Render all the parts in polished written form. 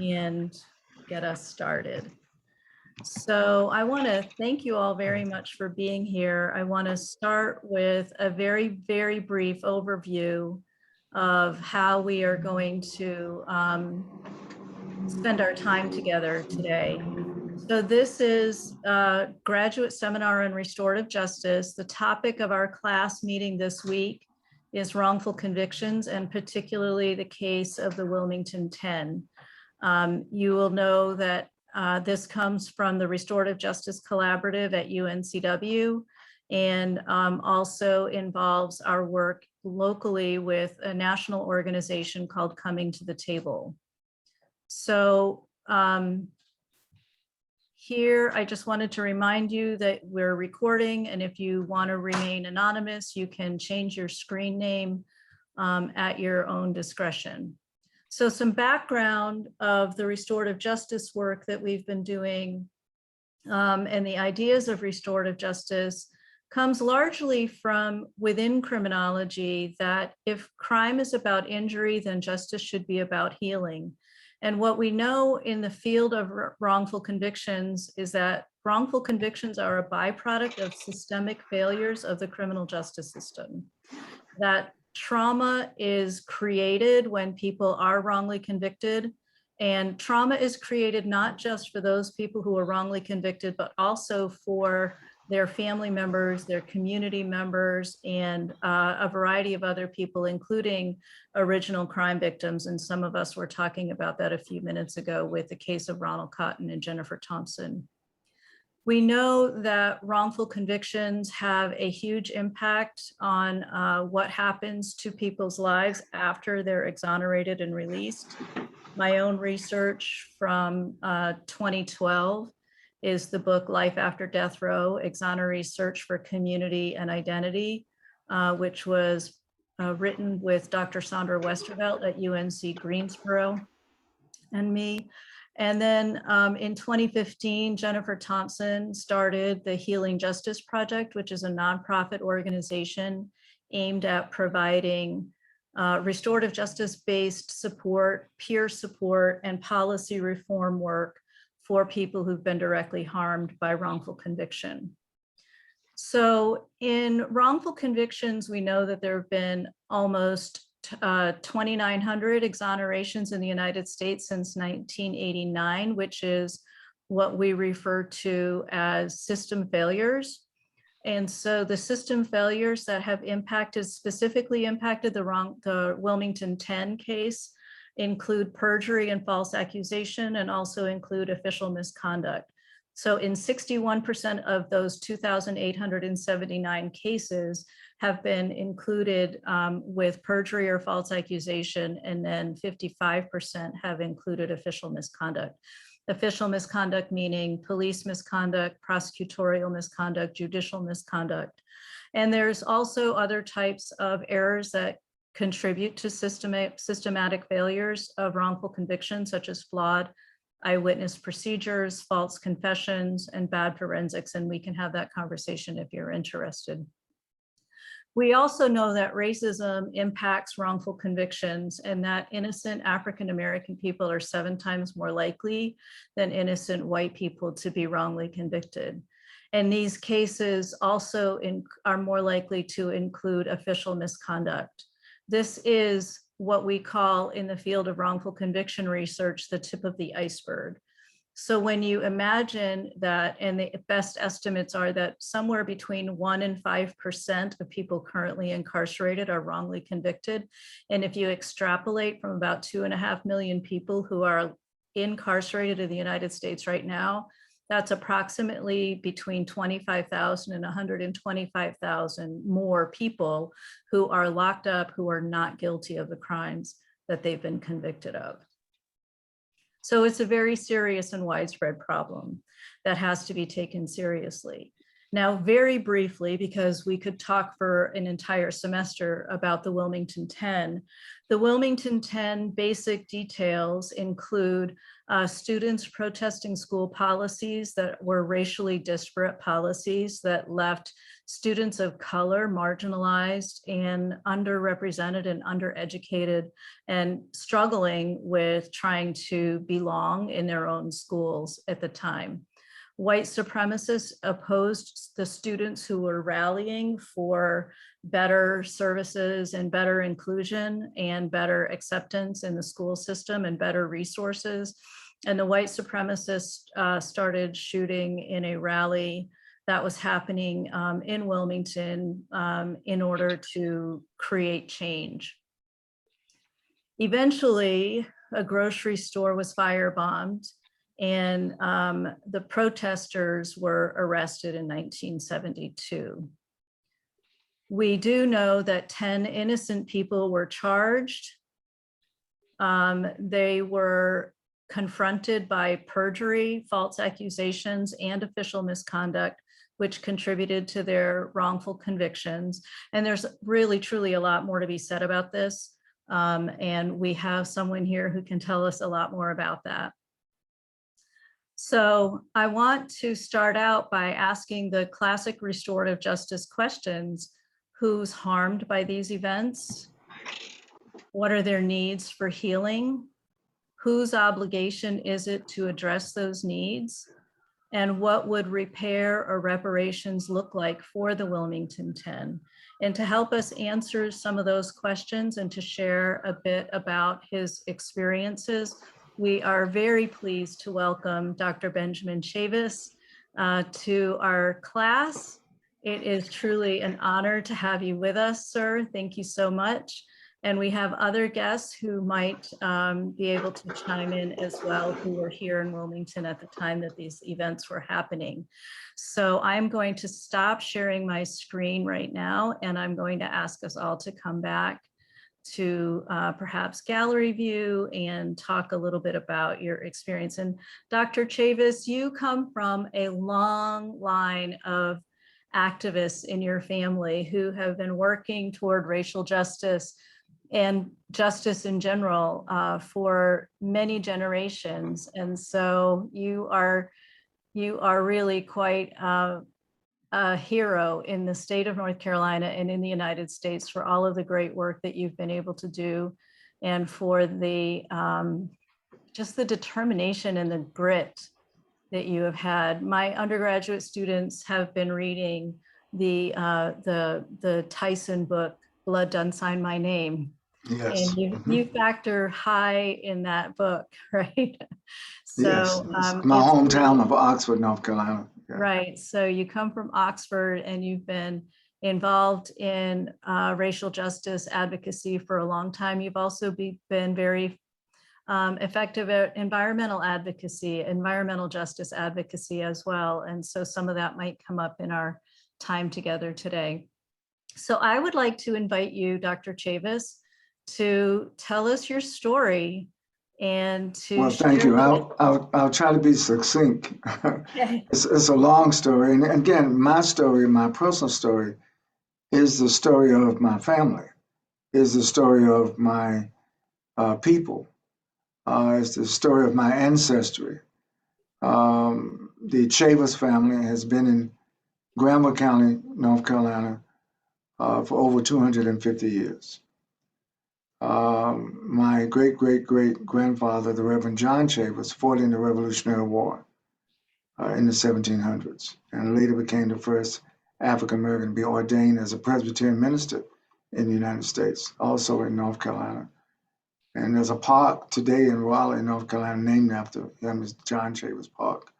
and get us started. So I want to thank you all very much for being here. I want to start with a very, very brief overview of how we are going to spend our time together today. So this is a graduate seminar on restorative justice. The topic of our class meeting this week is wrongful convictions, and particularly the case of the Wilmington 10. You will know that this comes from the Restorative Justice Collaborative at UNCW, and also involves our work locally with a national organization called Coming to the Table. So here, I just wanted to remind you that we're recording, and if you want to remain anonymous, you can change your screen name at your own discretion. So some background of the restorative justice work that we've been doing and the ideas of restorative justice comes largely from within criminology, that if crime is about injury, then justice should be about healing. And what we know in the field of wrongful convictions is that wrongful convictions are a byproduct of systemic failures of the criminal justice system. That trauma is created when people are wrongly convicted, and trauma is created not just for those people who are wrongly convicted, but also for their family members, their community members, and a variety of other people, including original crime victims. And some of us were talking about that a few minutes ago with the case of Ronald Cotton and Jennifer Thompson. We know that wrongful convictions have a huge impact on what happens to people's lives after they're exonerated and released. My own research from 2012 is the book Life After Death Row, Exoneree's Search for Community and Identity, which was written with Dr. Sandra Westervelt at UNC Greensboro and me. And then in 2015, Jennifer Thompson started the Healing Justice Project, which is a nonprofit organization aimed at providing restorative justice-based support, peer support, and policy reform work for people who've been directly harmed by wrongful conviction. So in wrongful convictions, we know that there have been almost 2,900 exonerations in the United States since 1989, which is what we refer to as system failures. And so the system failures that have specifically impacted the Wilmington 10 case include perjury and false accusation, and also include official misconduct. So in 61% of those 2,879 cases have been included with perjury or false accusation, and then 55% have included official misconduct. Official misconduct meaning police misconduct, prosecutorial misconduct, judicial misconduct. And there's also other types of errors that contribute to systematic failures of wrongful conviction, such as flawed eyewitness procedures, false confessions, and bad forensics. And we can have that conversation if you're interested. We also know that racism impacts wrongful convictions, and that innocent African-American people are 7 times more likely than innocent white people to be wrongly convicted. And these cases also are more likely to include official misconduct. This is what we call in the field of wrongful conviction research, the tip of the iceberg. So when you imagine that, and the best estimates are that somewhere between 1% and 5% of people currently incarcerated are wrongly convicted. And if you extrapolate from about 2.5 million people who are incarcerated in the United States right now, that's approximately between 25,000 and 125,000 more people who are locked up, who are not guilty of the crimes that they've been convicted of. So it's a very serious and widespread problem that has to be taken seriously. Now, very briefly, because we could talk for an entire semester about the Wilmington 10, The Wilmington 10 basic details include students protesting school policies that were racially disparate policies that left students of color marginalized and underrepresented and undereducated and struggling with trying to belong in their own schools at the time. White supremacists opposed the students who were rallying for better services and better inclusion and better acceptance in the school system and better resources. And the white supremacists started shooting in a rally that was happening in Wilmington in order to create change. Eventually, a grocery store was firebombed, and the protesters were arrested in 1972. We do know that 10 innocent people were charged. They were confronted by perjury, false accusations, and official misconduct, which contributed to their wrongful convictions. And there's really, truly a lot more to be said about this. And we have someone here who can tell us a lot more about that. So I want to start out by asking the classic restorative justice questions. Who's harmed by these events? What are their needs for healing? Whose obligation is it to address those needs? And what would repair or reparations look like for the Wilmington 10? And to help us answer some of those questions and to share a bit about his experiences, we are very pleased to welcome Dr. Benjamin Chavis to our class. It is truly an honor to have you with us, sir. Thank you so much. And we have other guests who might be able to chime in as well, who were here in Wilmington at the time that these events were happening. So I'm going to stop sharing my screen right now, and I'm going to ask us all to come back to perhaps gallery view and talk a little bit about your experience. And Dr. Chavis, you come from a long line of activists in your family who have been working toward racial justice and justice in general for many generations. And so you are really quite a hero in the state of North Carolina and in the United States for all of the great work that you've been able to do and for the just the determination and the grit that you have had. My undergraduate students have been reading the Tyson book, Blood Done Sign My Name. Yes. And you factor high in that book, right? So yes. My hometown of Oxford, North Carolina. Yeah. Right. So you come from Oxford and you've been involved in racial justice advocacy for a long time. You've also been very effective at environmental advocacy, environmental justice advocacy as well. And so some of that might come up in our time together today. So I would like to invite you, Dr. Chavis, to tell us your story and to well, thank you. I'll try to be succinct. Okay. It's a long story. And again, my story, my personal story, is the story of my family, is the story of my people. It's the story of my ancestry. The Chavis family has been in Granville County, North Carolina, for over 250 years. My great-great-great-grandfather, the Reverend John Chavis, fought in the Revolutionary War in the 1700s and later became the first African-American to be ordained as a Presbyterian minister in the United States, also in North Carolina. And there's a park today in Raleigh, North Carolina, named after him, is John Chavis Park.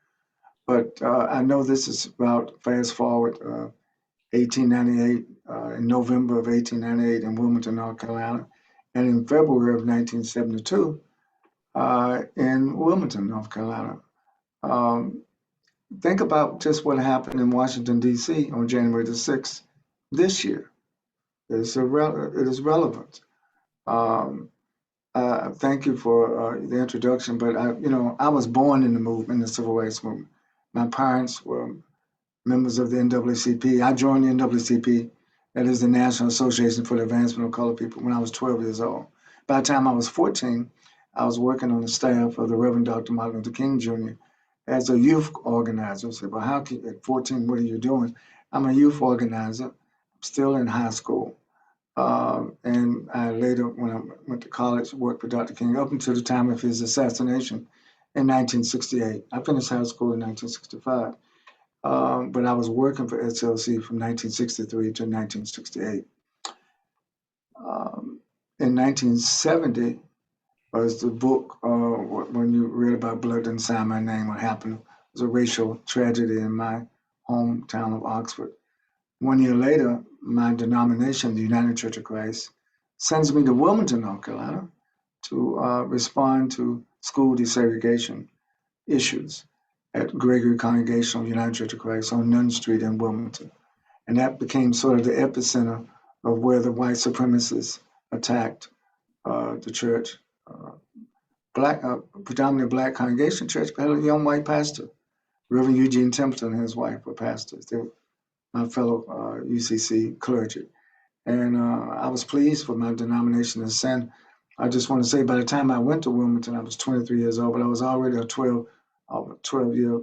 But I know this is about, fast forward, 1898, in November of 1898 in Wilmington, North Carolina, and in February of 1972 in Wilmington, North Carolina. Think about just what happened in Washington, D.C. on January the 6th this year. It is relevant. Thank you for the introduction, but I was born in the movement, the civil rights movement. My parents were members of the NAACP. I joined the NAACP, that is the National Association for the Advancement of Colored People, when I was 12 years old. By the time I was 14, I was working on the staff of the Reverend Dr. Martin Luther King Jr. as a youth organizer. I said, well, how can, at 14, what are you doing? I'm a youth organizer. I'm still in high school. And I later, when I went to college, worked with Dr. King up until the time of his assassination in 1968. I finished high school in 1965, but I was working for SLC from 1963 to 1968. In 1970 was the book, when you read about Blood Didn't Sign My Name, what happened was a racial tragedy in my hometown of Oxford. 1 year later, my denomination, the United Church of Christ, sends me to Wilmington, North Carolina, to respond to school desegregation issues at Gregory Congregational United Church of Christ on Nunn Street in Wilmington. And that became sort of the epicenter of where the white supremacists attacked the church. Predominantly black congregation church, but had a young white pastor. Reverend Eugene Templeton and his wife were pastors. They were my fellow UCC clergy. And I was pleased for my denomination to send. I just want to say, by the time I went to Wilmington, I was 23 years old, but I was already a 12-year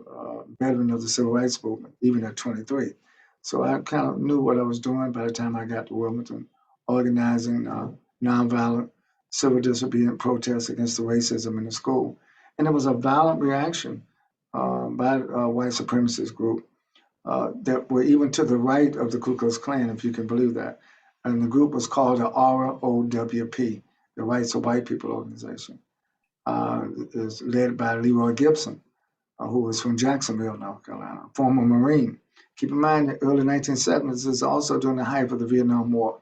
veteran of the Civil Rights Movement, even at 23. So I kind of knew what I was doing by the time I got to Wilmington, organizing nonviolent civil disobedient protests against the racism in the school. And it was a violent reaction by a white supremacist group that were even to the right of the Ku Klux Klan, if you can believe that. And the group was called the ROWP, the Rights of White People Organization. It was led by Leroy Gibson, who was from Jacksonville, North Carolina, former Marine. Keep in mind, the early 1970s is also during the height of the Vietnam War.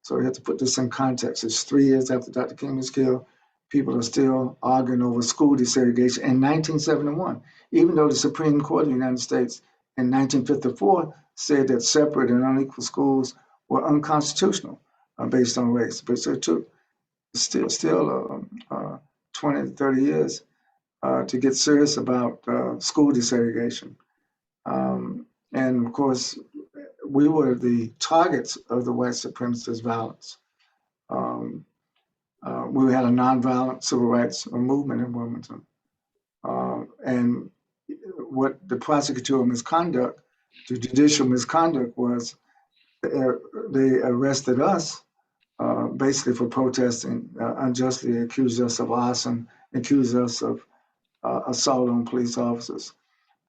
So we have to put this in context. It's 3 years after Dr. King was killed. People are still arguing over school desegregation in 1971, even though the Supreme Court of the United States in 1954 said that separate and unequal schools were unconstitutional based on race. But so it took still 20 to 30 years to get serious about school desegregation. And of course, we were the targets of the white supremacist violence. We had a nonviolent civil rights movement in Wilmington. And what the prosecutorial misconduct, the judicial misconduct was, they arrested us basically for protesting, unjustly accused us of arson, accused us of assault on police officers.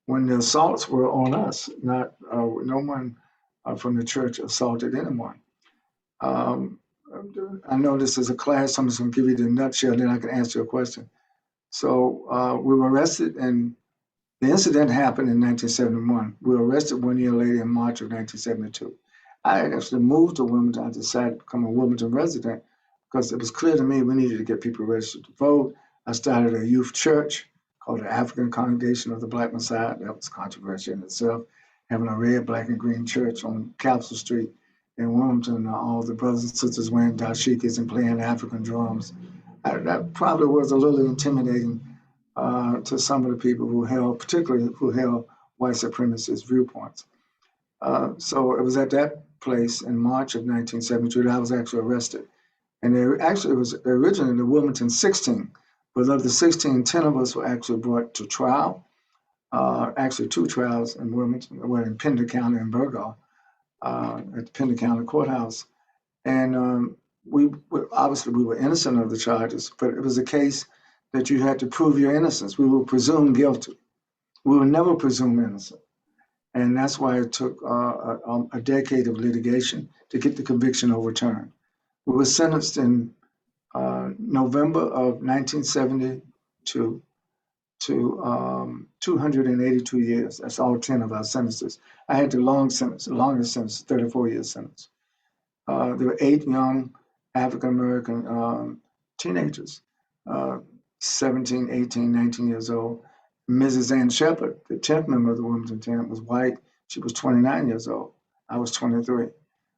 When the assaults were on us, not no one from the church assaulted anyone. I know this is a class, so I'm just going to give you the nutshell, then I can answer your question. So we were arrested, and the incident happened in 1971. We were arrested 1 year later in March of 1972. I actually moved to Wilmington. I decided to become a Wilmington resident because it was clear to me we needed to get people registered to vote. I started a youth church called the African Congregation of the Black Messiah. That was controversial in itself, having a red, black, and green church on Capitol Street in Wilmington. All the brothers and sisters wearing dashikis and playing African drums. That probably was a little intimidating to some of the people who held, particularly who held white supremacist viewpoints. So it was at that place in March of 1972 that I was actually arrested. And it actually was originally the Wilmington 16, but of the 16, 10 of us were actually brought to trial. Actually 2 trials in Wilmington, well, in Pender County and Burgaw, at the Pender County Courthouse. And we obviously we were innocent of the charges, but it was a case that you had to prove your innocence. We were presumed guilty. We were never presumed innocent. And that's why it took a decade of litigation to get the conviction overturned. We were sentenced in November of 1972 to 282 years. That's all 10 of our sentences. I had the longest sentence, 34-year sentence. There were 8 young African-American teenagers, 17, 18, 19 years old. Mrs. Ann Shepard, the 10th member of the Wilmington 10, was white. She was 29 years old. I was 23.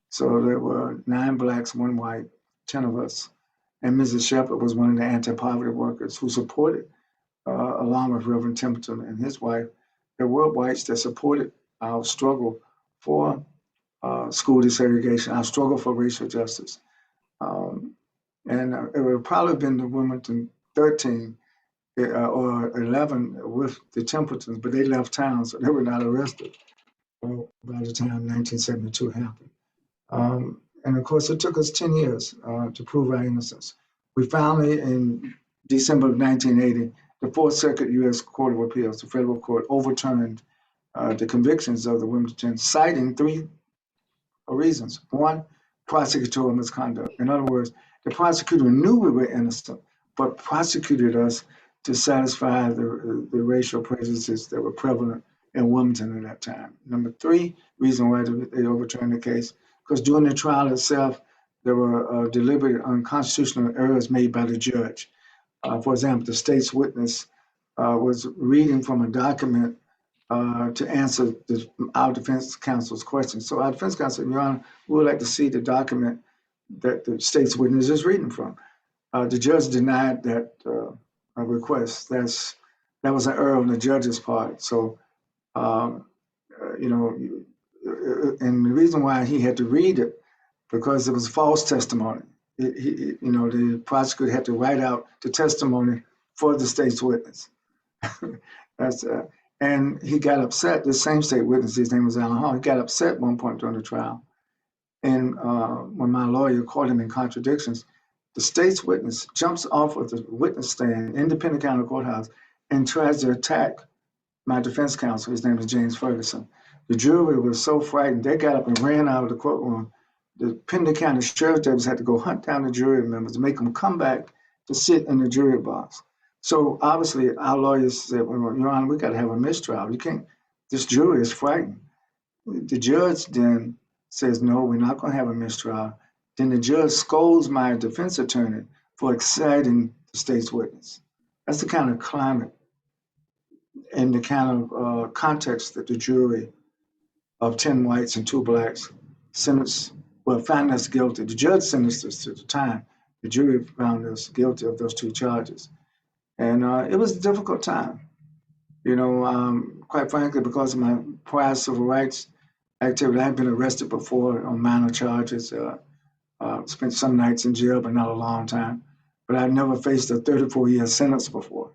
So there were 9 blacks, 1 white, 10 of us. And Mrs. Shepard was one of the anti-poverty workers who supported, along with Reverend Templeton and his wife, there were whites that supported our struggle for school desegregation, our struggle for racial justice. And it would probably have been the Wilmington 13 or 11 with the Templetons, but they left town, so they were not arrested by the time 1972 happened. And of course, it took us 10 years to prove our innocence. We finally, in December of 1980, the Fourth Circuit U.S. Court of Appeals, the federal court, overturned the convictions of the Wilmington, citing three reasons. One, prosecutorial misconduct. In other words, the prosecutor knew we were innocent, but prosecuted us to satisfy the racial prejudices that were prevalent in Wilmington at that time. Number three reason why they overturned the case, because during the trial itself, there were deliberate unconstitutional errors made by the judge. For example, the state's witness was reading from a document to answer our defense counsel's question. So our defense counsel said, Your Honor, we would like to see the document that the state's witness is reading from. The judge denied that request. That was an error on the judge's part. So, you know, and the reason why he had to read it, because it was false testimony. You know, the prosecutor had to write out the testimony for the state's witness. That's and he got upset. The same state witness, his name was Alan Hall. He got upset at one point during the trial, and when my lawyer caught him in contradictions, the state's witness jumps off of the witness stand in the Pender County Courthouse and tries to attack my defense counsel. His name is James Ferguson. The jury was so frightened, they got up and ran out of the courtroom. The Pender County Sheriff's Deputies had to go hunt down the jury members to make them come back to sit in the jury box. So obviously, our lawyers said, well, Your Honor, we got to have a mistrial. You can't, this jury is frightened. The judge then says, no, we're not going to have a mistrial. Then the judge scolds my defense attorney for exciting the state's witness. That's the kind of climate and the kind of context that the jury of 10 whites and 2 blacks sentenced, well, found us guilty. The judge sentenced us to the time. The jury found us guilty of those 2 charges. And it was a difficult time, you know, quite frankly, because of my prior civil rights activity. I've been arrested before on minor charges, spent some nights in jail, but not a long time. But I've never faced a 34-year sentence before.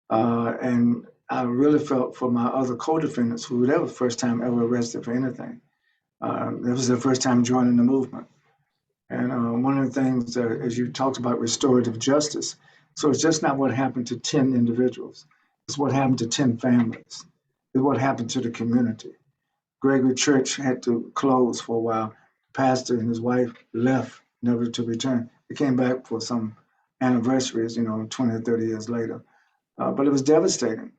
And I really felt for my other co-defendants who were the first time ever arrested for anything. It was their first time joining the movement. And one of the things, as you talked about restorative justice, so it's just not what happened to 10 individuals. It's what happened to 10 families. It's what happened to the community. Gregory Church had to close for a while. The pastor and his wife left, never to return. They came back for some anniversaries, you know, 20 or 30 years later. But it was devastating.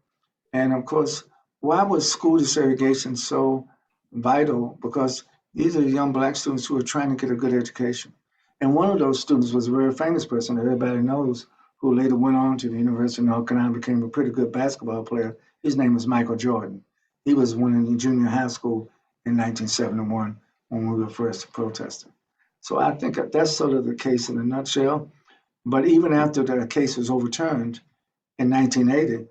And of course, why was school desegregation so vital? Because these are young black students who are trying to get a good education. And one of those students was a very famous person that everybody knows, who later went on to the University of North Carolina, became a pretty good basketball player. His name was Michael Jordan. He was winning in junior high school in 1971 when we were first protesting. So I think that's sort of the case in a nutshell. But even after the case was overturned in 1980,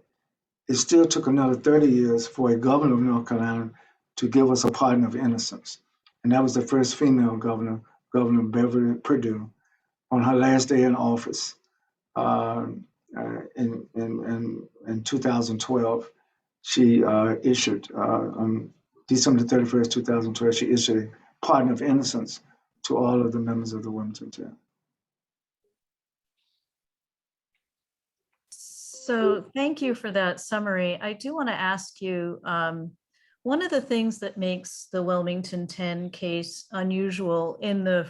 it still took another 30 years for a governor of North Carolina to give us a pardon of innocence. And that was the first female governor, Governor Beverly Perdue, on her last day in office. In 2012, she issued, on December 31st, 2012, she issued a pardon of innocence to all of the members of the Wilmington 10. So thank you for that summary. I do want to ask you, one of the things that makes the Wilmington 10 case unusual in the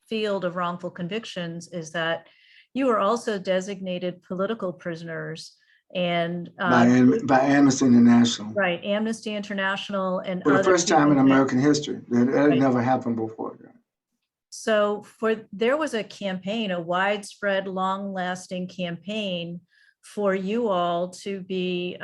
field of wrongful convictions is that you were also designated political prisoners and by Amnesty International. Right, Amnesty International and for the first time in American history. That had never happened before. So there was a campaign, a widespread, long-lasting campaign for you all to be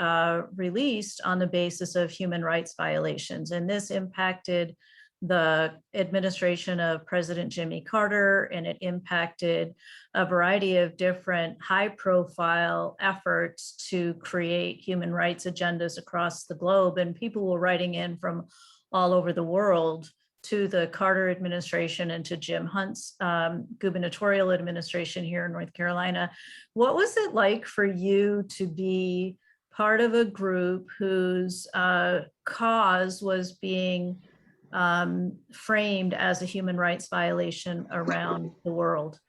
released on the basis of human rights violations. And this impacted the administration of President Jimmy Carter, and it impacted a variety of different high-profile efforts to create human rights agendas across the globe. And people were writing in from all over the world to the Carter administration and to Jim Hunt's gubernatorial administration here in North Carolina. What was it like for you to be part of a group whose cause was being framed as a human rights violation around the world?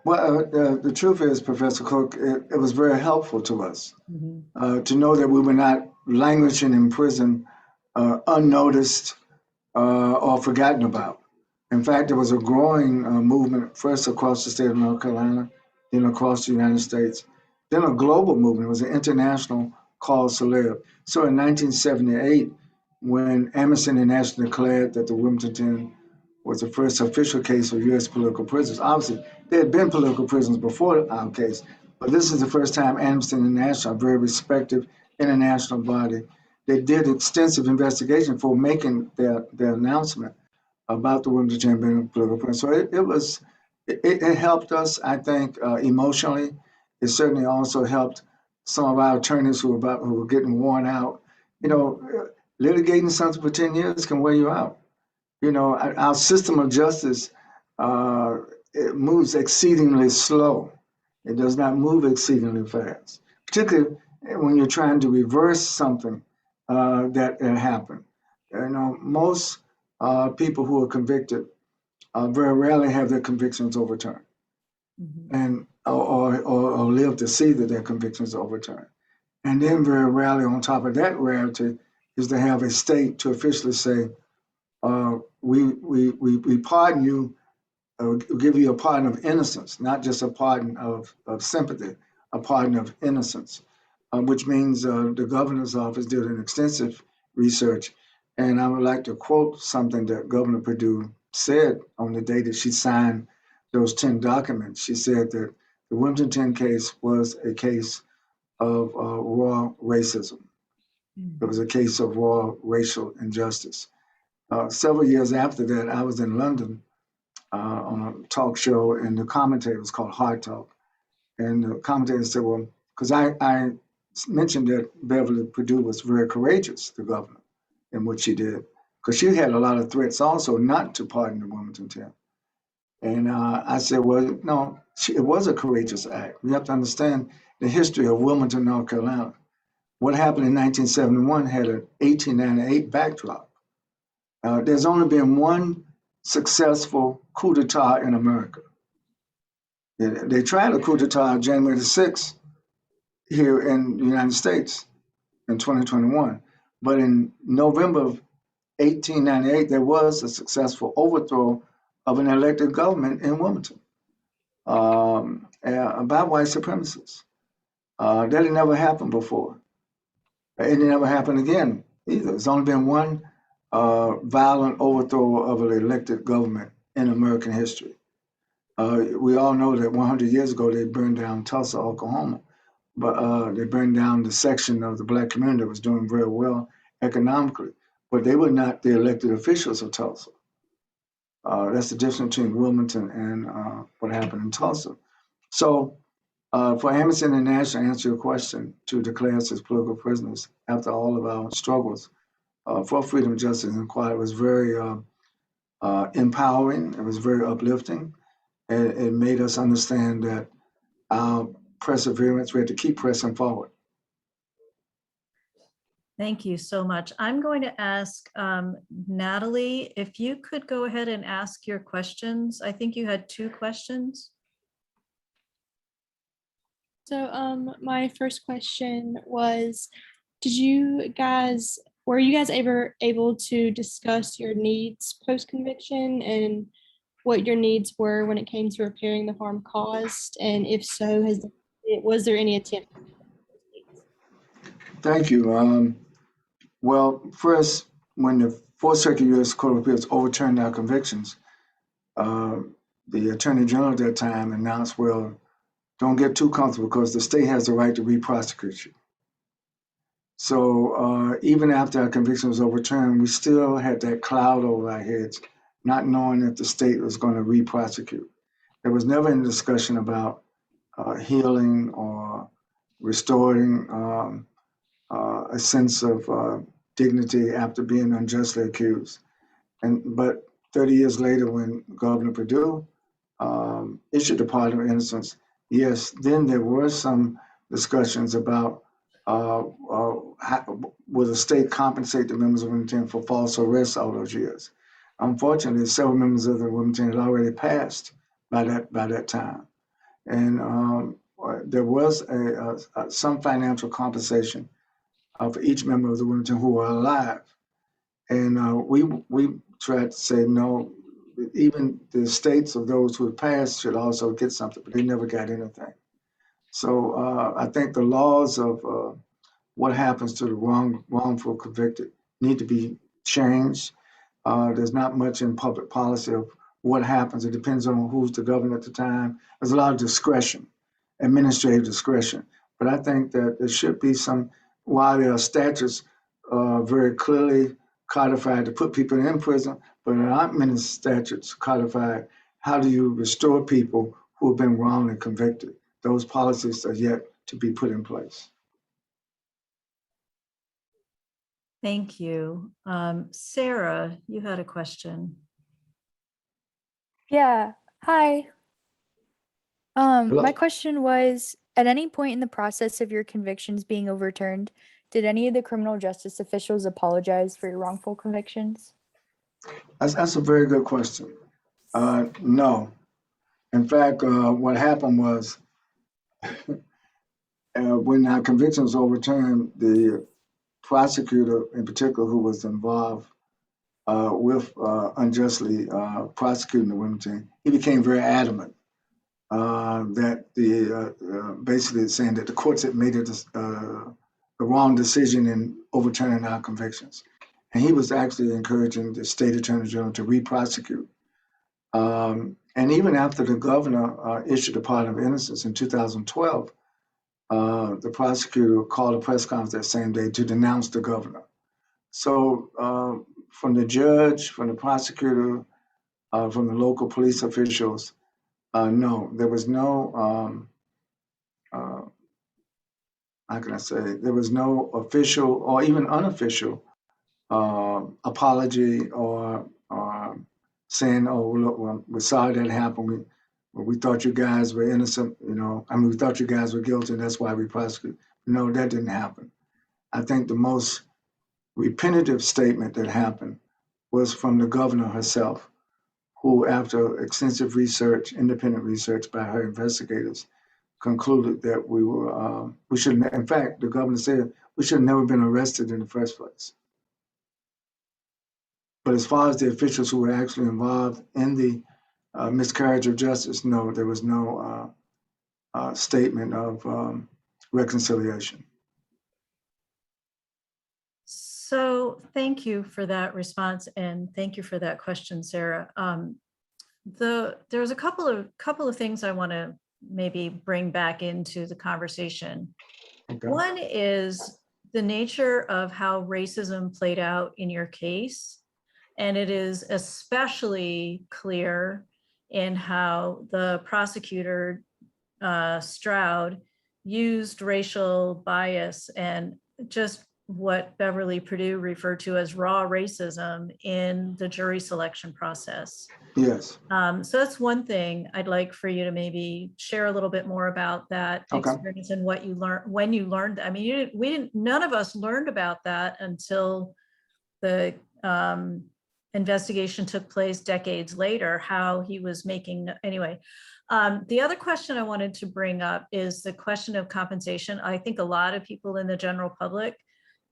Well, the truth is, Professor Cook, it was very helpful to us Mhm. to know that we were not languishing in prison unnoticed or forgotten about. In fact, there was a growing movement, first across the state of North Carolina, then across the United States, then a global movement. It was an international call celeb. So in 1978, when Amnesty International declared that the Wilmington 10 was the first official case of U.S. political prisoners, obviously there had been political prisoners before our case, but this is the first time Amnesty International, a very respected international body, they did extensive investigation for making their announcement about the Wilmington Chamber political prison. So it helped us, I think, emotionally. It certainly also helped some of our attorneys who were getting worn out. You know, litigating something for 10 years can wear you out. You know, our system of justice, it moves exceedingly slow. It does not move exceedingly fast, particularly when you're trying to reverse something that happened. You know, most people who are convicted very rarely have their convictions overturned, Mhm. and or live to see that their convictions are overturned. And then very rarely, on top of that rarity, is to have a state to officially say, we pardon you, give you a pardon of innocence, not just a pardon of sympathy, a pardon of innocence, which means the governor's office did an extensive research. And I would like to quote something that Governor Perdue said on the day that she signed those 10 documents. She said that the Wilmington 10 case was a case of raw racism. It was a case of raw racial injustice. Several years after that, I was in London on a talk show, and the commentator was called Hard Talk. And the commentator said, well, because I mentioned that Beverly Perdue was very courageous, the governor, in what she did, because she had a lot of threats also not to pardon the Wilmington 10. And I said, well, no, it was a courageous act. You have to understand the history of Wilmington, North Carolina. What happened in 1971 had an 1898 backdrop. There's only been one successful coup d'etat in America. They tried a coup d'etat on January the 6th here in the United States in 2021. But in November of 1898, there was a successful overthrow of an elected government in Wilmington by white supremacists. That had never happened before. It never happened again either. There's only been one violent overthrow of an elected government in American history. We all know that 100 years ago they burned down Tulsa, Oklahoma, but they burned down the section of the black community that was doing very well economically, but they were not the elected officials of Tulsa. That's the difference between Wilmington and what happened in Tulsa. So for Amnesty International to answer your question, to declare us as political prisoners after all of our struggles for freedom, justice, and equality was very empowering. It was very uplifting. And it made us understand that our perseverance, we had to keep pressing forward. Thank you so much. I'm going to ask Natalie, if you could go ahead and ask your questions. I think you had 2 questions. So my first question was, were you guys ever able to discuss your needs post-conviction and what your needs were when it came to repairing the harm caused? And if so, was there any attempt? Thank you. Well, first, when the Fourth Circuit U.S. Court of Appeals overturned our convictions, the Attorney General at that time announced, well, don't get too comfortable because the state has the right to re-prosecute you. So even after our conviction was overturned, we still had that cloud over our heads, not knowing if the state was going to re-prosecute. There was never any discussion about healing or restoring a sense of dignity after being unjustly accused. But 30 years later, when Governor Perdue issued the pardon of innocence, yes, then there were some discussions about will the state compensate the members of Wilmington for false arrests all those years. Unfortunately, several members of the Wilmington had already passed by that time, and there was some financial compensation for each member of the Wilmington who were alive. And we tried to say no, even the estates of those who had passed should also get something, but they never got anything. So I think the laws of what happens to the wrongful convicted need to be changed. There's not much in public policy of what happens. It depends on who's the governor at the time. There's a lot of discretion, administrative discretion. But I think that there should be some, while there are statutes very clearly codified to put people in prison, but there aren't many statutes codified. How do you restore people who have been wrongly convicted? Those policies are yet to be put in place. Thank you. Sarah, you had a question. Yeah. Hi. My Hello. question was, at any point in the process of your convictions being overturned, did any of the criminal justice officials apologize for your wrongful convictions? That's a very good question. No. In fact, what happened was when our conviction was overturned, the prosecutor in particular who was involved with unjustly prosecuting the Wilmington, he became very adamant that basically saying that the courts had made the wrong decision in overturning our convictions. And he was actually encouraging the state attorney general to re-prosecute. And even after the governor issued a pardon of innocence in 2012, the prosecutor called a press conference that same day to denounce the governor. So from the judge, from the prosecutor, from the local police officials, no, there was no, how can I say, there was no official or even unofficial apology or saying, oh, look, we're sorry that happened. We thought you guys were innocent, we thought you guys were guilty, and that's why we prosecuted. No, that didn't happen. I think the most repetitive statement that happened was from the governor herself, who, after extensive research, independent research by her investigators, concluded that we should, in fact, the governor said we should have never been arrested in the first place. But as far as the officials who were actually involved in the miscarriage of justice, no, there was no statement of reconciliation. So thank you for that response, and thank you for that question, Sarah. There's a couple of things I want to maybe bring back into the conversation. Okay. One is the nature of how racism played out in your case. And it is especially clear in how the prosecutor, Stroud, used racial bias and just what Beverly Perdue referred to as raw racism in the jury selection process. Yes. So that's one thing I'd like for you to maybe share a little bit more about that Okay. experience and what you learned when you learned. I mean, none of us learned about that until the investigation took place decades later, how he was making, anyway. The other question I wanted to bring up is the question of compensation. I think a lot of people in the general public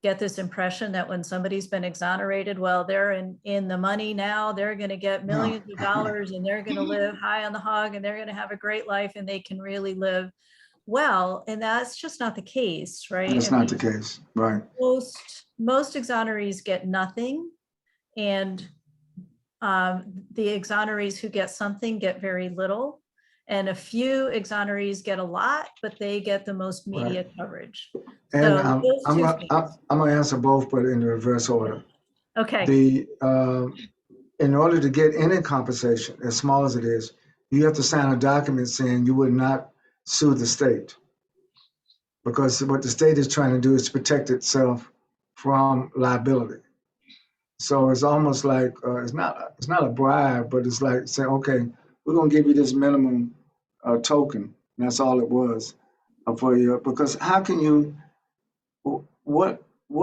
get this impression that when somebody's been exonerated, well, they're in the money now, they're going to get millions of dollars and they're going to live high on the hog and they're going to have a great life and they can really live well. And that's just not the case, right? That's not the case, right? Most exonerees get nothing. And the exonerees who get something get very little. And a few exonerees get a lot, but they get the most media coverage. And So I'm going to answer both, but in the reverse order. Okay. In order to get any compensation, as small as it is, you have to sign a document saying you would not sue the state. Because what the state is trying to do is to protect itself from liability. So it's almost like it's not a bribe, but it's like saying, okay, we're gonna give you this minimum token. And that's all it was for you. Because how can you what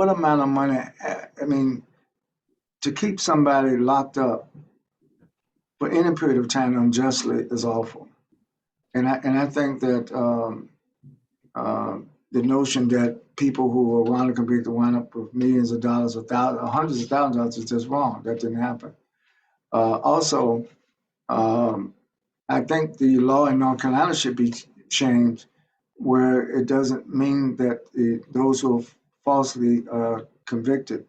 amount of money? I mean, to keep somebody locked up for any period of time unjustly is awful. And I think that the notion that people who are wrongly convicted wind up with millions of dollars or hundreds of thousands of dollars is just wrong. That didn't happen. Also, I think the law in North Carolina should be changed where it doesn't mean that those who are falsely convicted,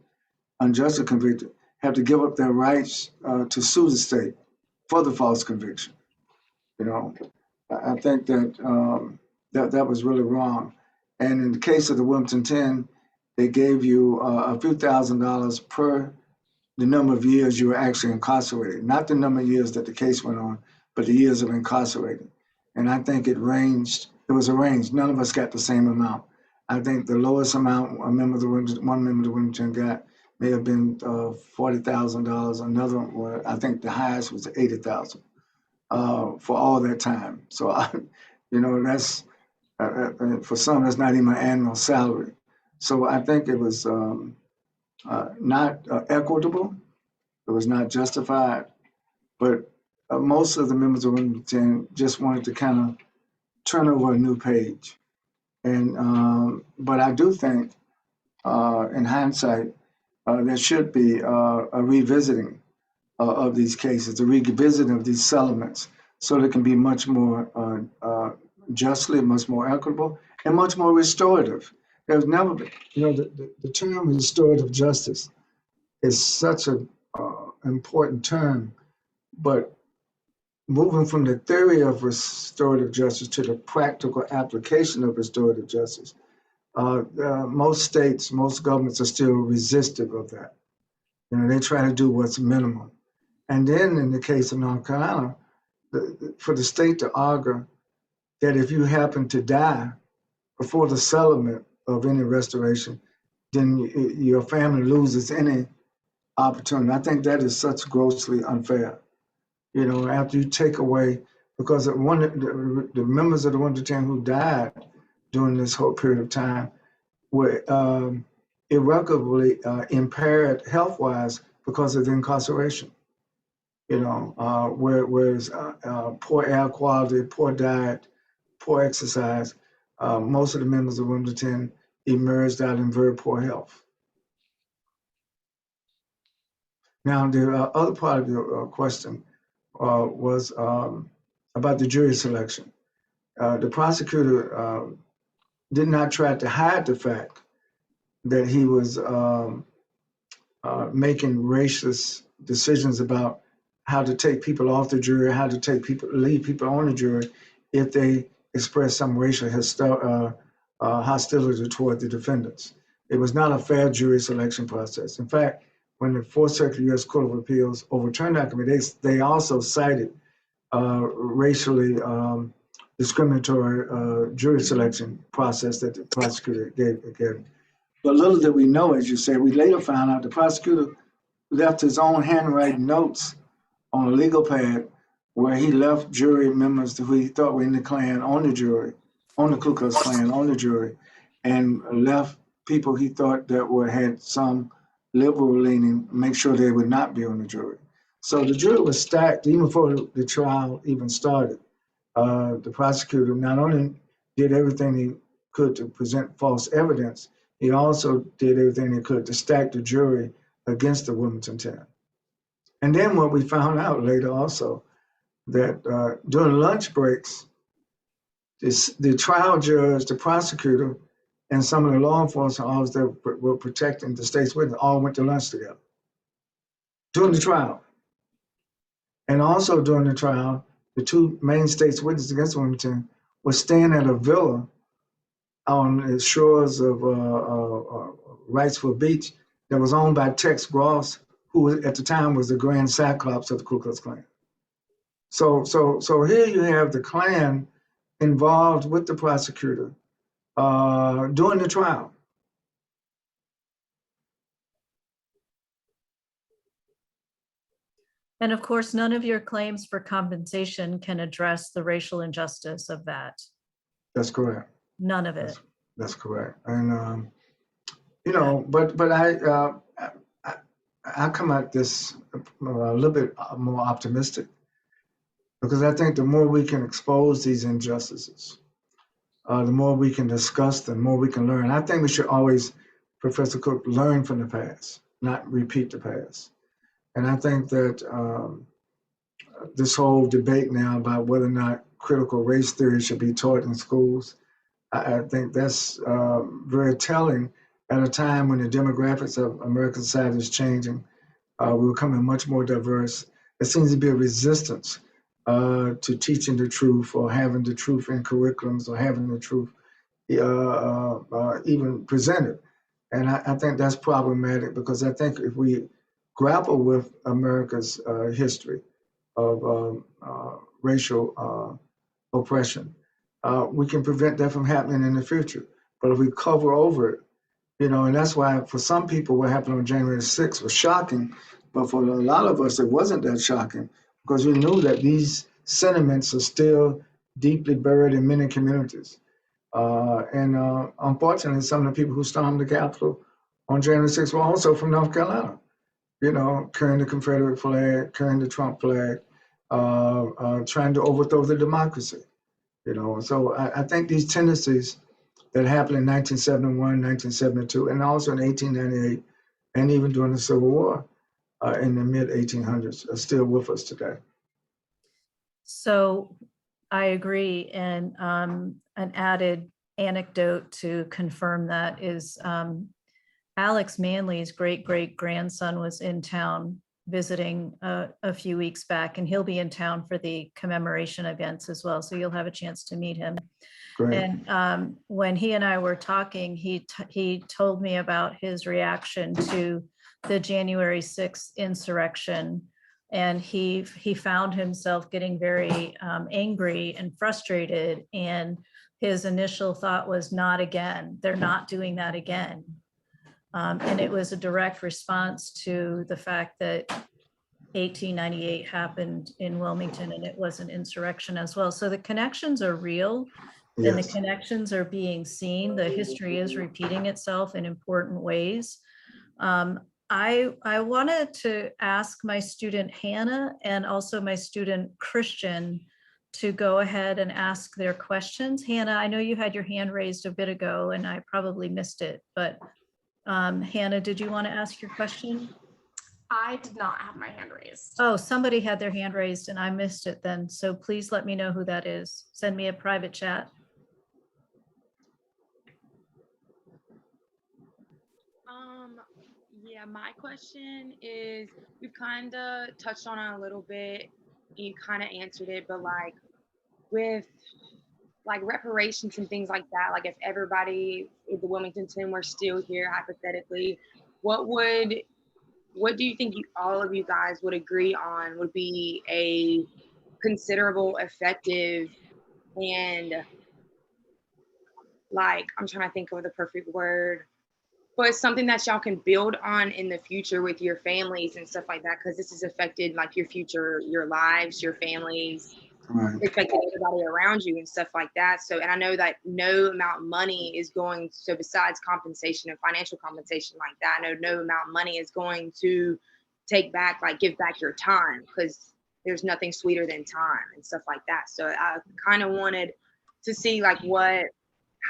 unjustly convicted, have to give up their rights to sue the state for the false conviction. You know, I think that that was really wrong. And in the case of the Wilmington 10, they gave you a few $1,000s per the number of years you were actually incarcerated, not the number of years that the case went on, but the years of incarcerated. And I think it was a range. None of us got the same amount. I think the lowest amount one member of the Wilmington got may have been $40,000. Another one, I think the highest was 80,000 for all that time. So, that's for some, that's not even an annual salary. So I think it was not equitable. It was not justified. But most of the members of Wilmington just wanted to kind of turn over a new page. And but I do think, in hindsight, there should be a revisiting of these cases, a revisiting of these settlements, so they can be much more justly, much more equitable, and much more restorative. There's never been, the term restorative justice is such an important term, but moving from the theory of restorative justice to the practical application of restorative justice, most states, most governments are still resistive of that. They try to do what's minimum. And then in the case of North Carolina, for the state to argue that if you happen to die before the settlement of any restoration, then your family loses any opportunity. I think that is such grossly unfair. After you take away, because the members of the 110 who died during this whole period of time were irreparably impaired health-wise because of the incarceration. Whereas poor air quality, poor diet, poor exercise, most of the members of Wilmington emerged out in very poor health. Now, the other part of your question was about the jury selection. The prosecutor did not try to hide the fact that he was making racist decisions about how to take people off the jury, how to leave people on the jury if they express some racial hostility toward the defendants. It was not a fair jury selection process. In fact, when the Fourth Circuit U.S. Court of Appeals overturned that committee, they also cited racially discriminatory jury selection process that the prosecutor gave. But little did we know, as you say, we later found out the prosecutor left his own handwriting notes on a legal pad where he left jury members who he thought were in the Klan on the jury, on the Ku Klux Klan on the jury, and left people he thought that had some liberal leaning, make sure they would not be on the jury. So the jury was stacked even before the trial even started. The prosecutor not only did everything he could to present false evidence, he also did everything he could to stack the jury against the Wilmington 10. And then what we found out later also, that during lunch breaks, the trial judge, the prosecutor, and some of the law enforcement officers that were protecting the state's witness all went to lunch together during the trial. And also during the trial, the two main state's witnesses against Wilmington were staying at a villa on the shores of Wrightsville Beach that was owned by Tex Gross, who at the time was the Grand Cyclops of the Ku Klux Klan. So here you have the Klan involved with the prosecutor during the trial. And of course, none of your claims for compensation can address the racial injustice of that. That's correct. None of it. That's correct. And but I come at this a little bit more optimistic, because I think the more we can expose these injustices, the more we can discuss, the more we can learn. I think we should always, Professor Cook, learn from the past, not repeat the past. And I think that this whole debate now about whether or not critical race theory should be taught in schools, I think that's very telling at a time when the demographics of American society is changing. We're becoming much more diverse. There seems to be a resistance to teaching the truth, or having the truth in curriculums, or having the truth even presented. And I think that's problematic, because I think if we grapple with America's history of racial oppression, we can prevent that from happening in the future. But if we cover over it, and that's why for some people what happened on January 6th was shocking, but for a lot of us it wasn't that shocking, because we knew that these sentiments are still deeply buried in many communities. And unfortunately, some of the people who stormed the Capitol on January 6th were also from North Carolina, carrying the Confederate flag, carrying the Trump flag, trying to overthrow the democracy. So I think these tendencies that happened in 1971, 1972, and also in 1898, and even during the Civil War in the mid 1800s, are still with us today. So I agree. And an added anecdote to confirm that is Alex Manley's great-great-grandson was in town visiting a few weeks back, and he'll be in town for the commemoration events as well. So you'll have a chance to meet him. Great. And when he and I were talking, he told me about his reaction to the January 6th insurrection. And he found himself getting very angry and frustrated. And his initial thought was, not again. They're not doing that again. And it was a direct response to the fact that 1898 happened in Wilmington, and it was an insurrection as well. So the connections are real, and the Yes. connections are being seen. The history is repeating itself in important ways. I wanted to ask my student Hannah and also my student Christian to go ahead and ask their questions. Hannah, I know you had your hand raised a bit ago and I probably missed it, but Hannah, did you want to ask your question? I did not have my hand raised. Oh, somebody had their hand raised and I missed it then. So please let me know who that is. Send me a private chat. Yeah, my question is, we've kind of touched on it a little bit. You kind of answered it, but like with like reparations and things like that, like if the Wilmington 10 were still here, hypothetically, what do you think all of you guys would agree on would be a considerable, effective, and like, I'm trying to think of the perfect word, but it's something that y'all can build on in the future with your families and stuff like that, because this has affected like your future, your lives, your families, Right. affected everybody around you and stuff like that. So, and I know that no amount of money is going, so besides compensation and financial compensation like that, I know no amount of money is going to give back your time, because there's nothing sweeter than time and stuff like that. So I kind of wanted to see like what,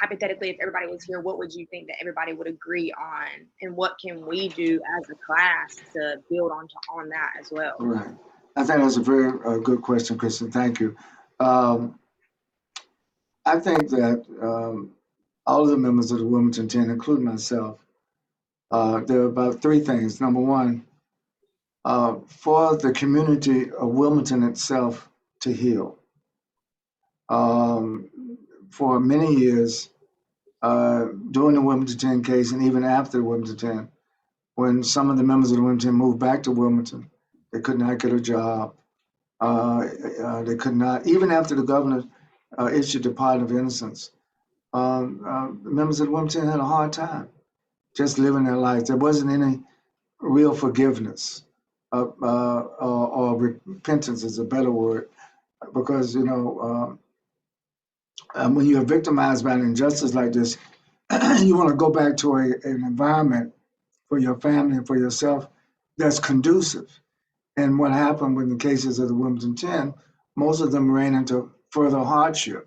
hypothetically, if everybody was here, what would you think that everybody would agree on, and what can we do as a class to build on that as well? Right. I think that's a very good question, Kristen. Thank you. I think that all of the members of the Wilmington 10, including myself, there are about three things. Number one, for the community of Wilmington itself to heal. For many years, during the Wilmington 10 case, and even after the Wilmington 10, when some of the members of the Wilmington moved back to Wilmington, they could not get a job. They could not, even after the governor issued the pardon of innocence, members of the Wilmington had a hard time just living their lives. There wasn't any real forgiveness. or repentance is a better word, because when you're victimized by an injustice like this, you want to go back to an environment for your family and for yourself that's conducive. And what happened with the cases of the Wilmington 10, most of them ran into further hardship.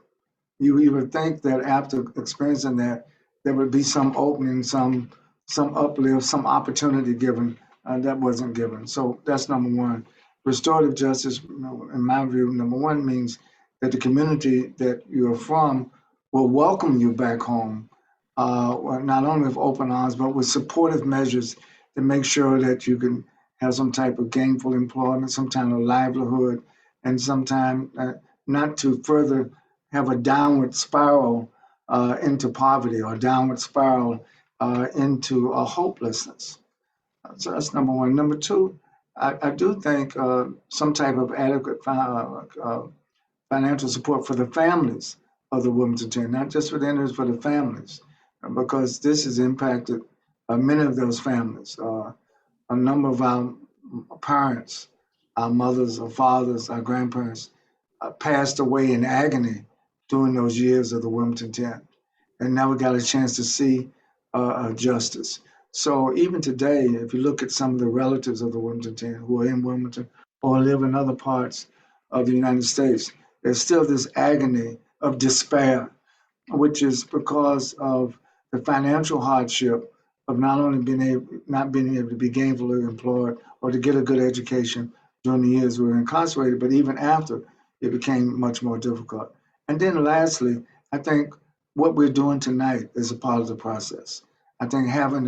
You would think that after experiencing that, there would be some opening, some uplift, some opportunity given that wasn't given. So that's number one. Restorative justice, in my view, number one means that the community that you're from will welcome you back home, not only with open arms, but with supportive measures to make sure that you can have some type of gainful employment, some kind of livelihood, and sometime not to further have a downward spiral into poverty or downward spiral into a hopelessness. So that's number one. Number two, I do think some type of adequate financial support for the families of the Wilmington 10, not just for the individuals, for the families, because this has impacted many of those families. A number of our parents, our mothers, our fathers, our grandparents passed away in agony during those years of the Wilmington 10 and never got a chance to see justice. So even today, if you look at some of the relatives of the Wilmington 10 who are in Wilmington or live in other parts of the United States, there's still this agony of despair, which is because of the financial hardship of not being able to be gainfully employed or to get a good education during the years we were incarcerated, but even after, it became much more difficult. And then lastly, I think what we're doing tonight is a part of the process. I think having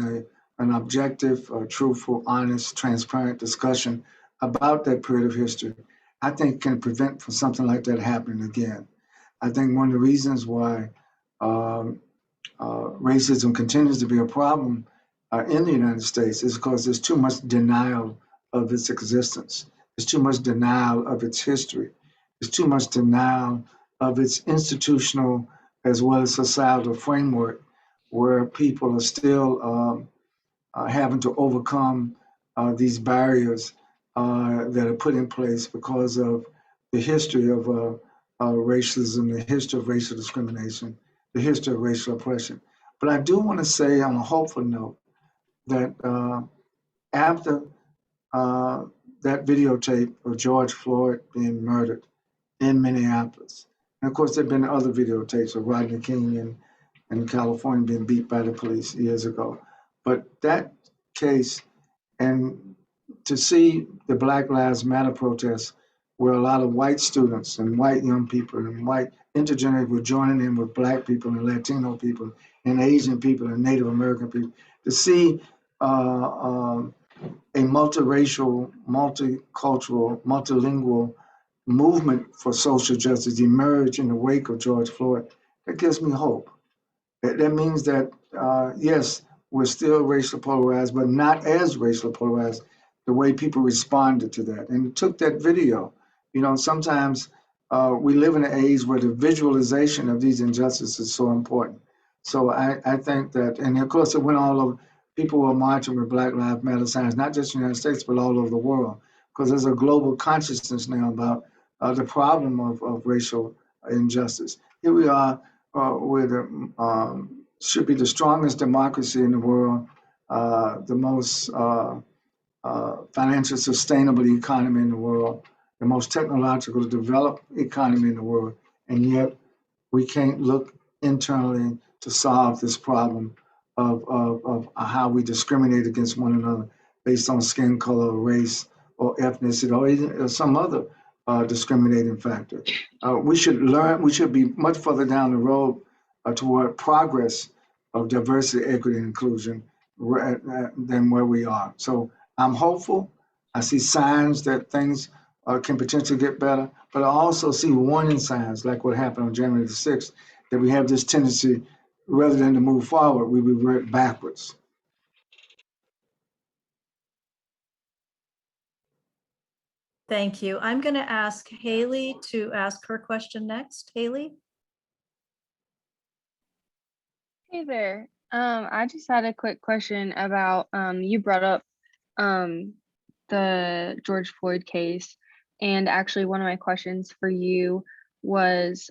an objective, truthful, honest, transparent discussion about that period of history, I think can prevent from something like that happening again. I think one of the reasons why racism continues to be a problem in the United States is because there's too much denial of its existence. There's too much denial of its history. There's too much denial of its institutional as well as societal framework, where people are still having to overcome these barriers that are put in place because of the history of racism, the history of racial discrimination, the history of racial oppression. But I do want to say on a hopeful note that after that videotape of George Floyd being murdered in Minneapolis, and of course there have been other videotapes of Rodney King in California being beat by the police years ago. But that case, and to see the Black Lives Matter protests where a lot of white students and white young people and white intergenerations were joining in with Black people and Latino people and Asian people and Native American people, to see a multiracial, multicultural, multilingual movement for social justice emerge in the wake of George Floyd, that gives me hope. That means that, yes, we're still racially polarized, but not as racially polarized the way people responded to that. And it took that video. Sometimes we live in an age where the visualization of these injustices is so important. So I think that, and of course it went all over, people were marching with Black Lives Matter signs, not just in the United States, but all over the world, because there's a global consciousness now about the problem of racial injustice. Here we are, should be the strongest democracy in the world, the most financially sustainable economy in the world, the most technologically developed economy in the world, and yet we can't look internally to solve this problem of how we discriminate against one another based on skin color, race, or ethnicity, or even some other discriminating factor. We should be much further down the road toward progress of diversity, equity, and inclusion than where we are. So I'm hopeful. I see signs that things can potentially get better, but I also see warning signs like what happened on January the 6th, that we have this tendency, rather than to move forward, we revert backwards. Thank you. I'm going to ask Haley to ask her question next. Haley? Hey there. I just had a quick question about you brought up the George Floyd case. And actually, one of my questions for you was